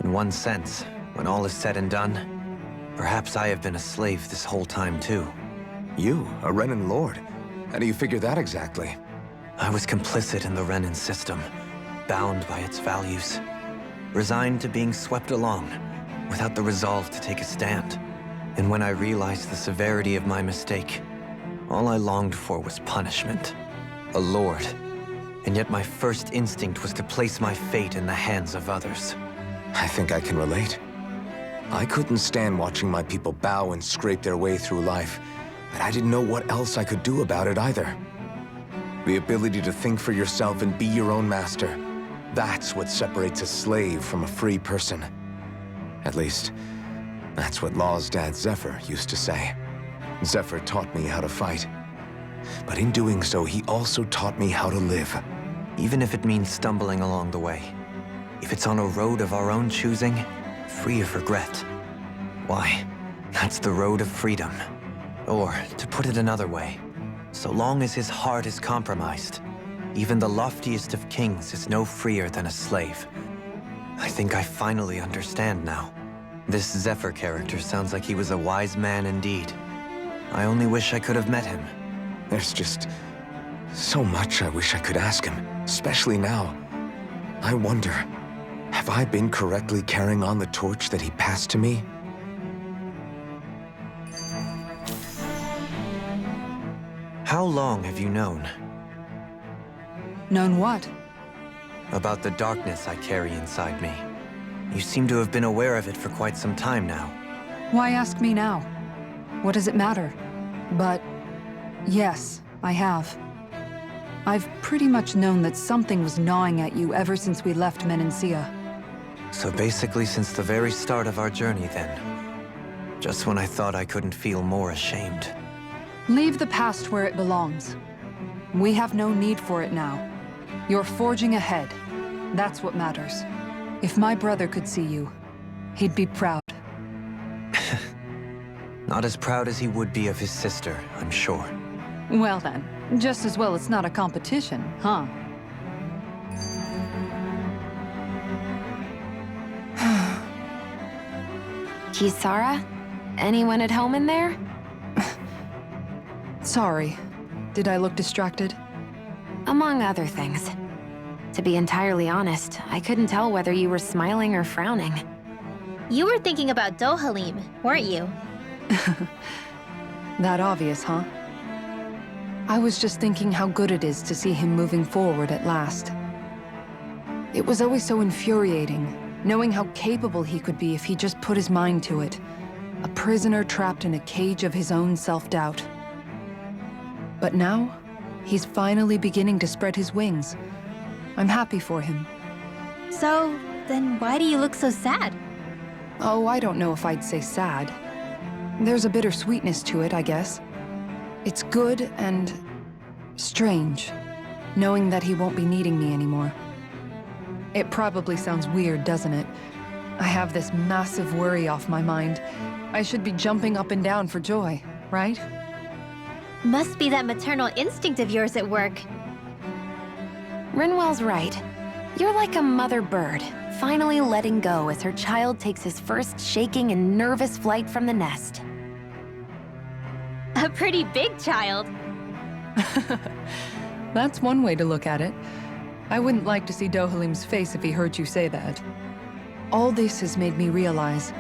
In one sense, when all is said and done, perhaps I have been a slave this whole time too. You, a Renan Lord? How do you figure that exactly? I was complicit in the Renan system, bound by its values, resigned to being swept along, without the resolve to take a stand. And when I realized the severity of my mistake, all I longed for was punishment. A lord. And yet my first instinct was to place my fate in the hands of others. I think I can relate. I couldn't stand watching my people bow and scrape their way through life, but I didn't know what else I could do about it either. The ability to think for yourself and be your own master, that's what separates a slave from a free person. At least, that's what Law's dad Zephyr used to say. Zephyr taught me how to fight. But in doing so, he also taught me how to live. Even if it means stumbling along the way. If it's on a road of our own choosing, free of regret. Why, that's the road of freedom. Or, to put it another way, so long as his heart is compromised, even the loftiest of kings is no freer than a slave. I think I finally understand now. This Zephyr character sounds like he was a wise man indeed. I only wish I could have met him. There's just so much I wish I could ask him, especially now. I wonder, have I been correctly carrying on the torch that he passed to me? How long have you known? Known what? About the darkness I carry inside me. You seem to have been aware of it for quite some time now. Why ask me now? What does it matter? But yes, I have. I've pretty much known that something was gnawing at you ever since we left Menancia. So basically since the very start of our journey then. Just when I thought I couldn't feel more ashamed. Leave the past where it belongs. We have no need for it now. You're forging ahead. That's what matters. If my brother could see you, he'd be proud. Not as proud as he would be of his sister, I'm sure. Well then, just as well it's not a competition, huh? Kisara? Anyone at home in there? Sorry. Did I look distracted? Among other things. To be entirely honest, I couldn't tell whether you were smiling or frowning. You were thinking about Dohalim, weren't you? That obvious, huh? I was just thinking how good it is to see him moving forward at last. It was always so infuriating, knowing how capable he could be if he just put his mind to it. A prisoner trapped in a cage of his own self-doubt. But now, he's finally beginning to spread his wings. I'm happy for him. So, then why do you look so sad? Oh, I don't know if I'd say sad. There's a bittersweetness to it, I guess. It's good and strange, knowing that he won't be needing me anymore. It probably sounds weird, doesn't it? I have this massive worry off my mind. I should be jumping up and down for joy, right? Must be that maternal instinct of yours at work. Rinwell's right. You're like a mother bird, finally letting go as her child takes his first shaking and nervous flight from the nest. A pretty big child. That's one way to look at it. I wouldn't like to see Dohalim's face if he heard you say that. All this has made me realize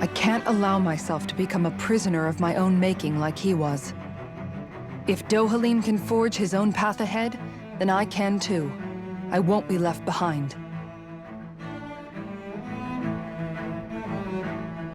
I can't allow myself to become a prisoner of my own making like he was. If Dohalim can forge his own path ahead, then I can too. I won't be left behind.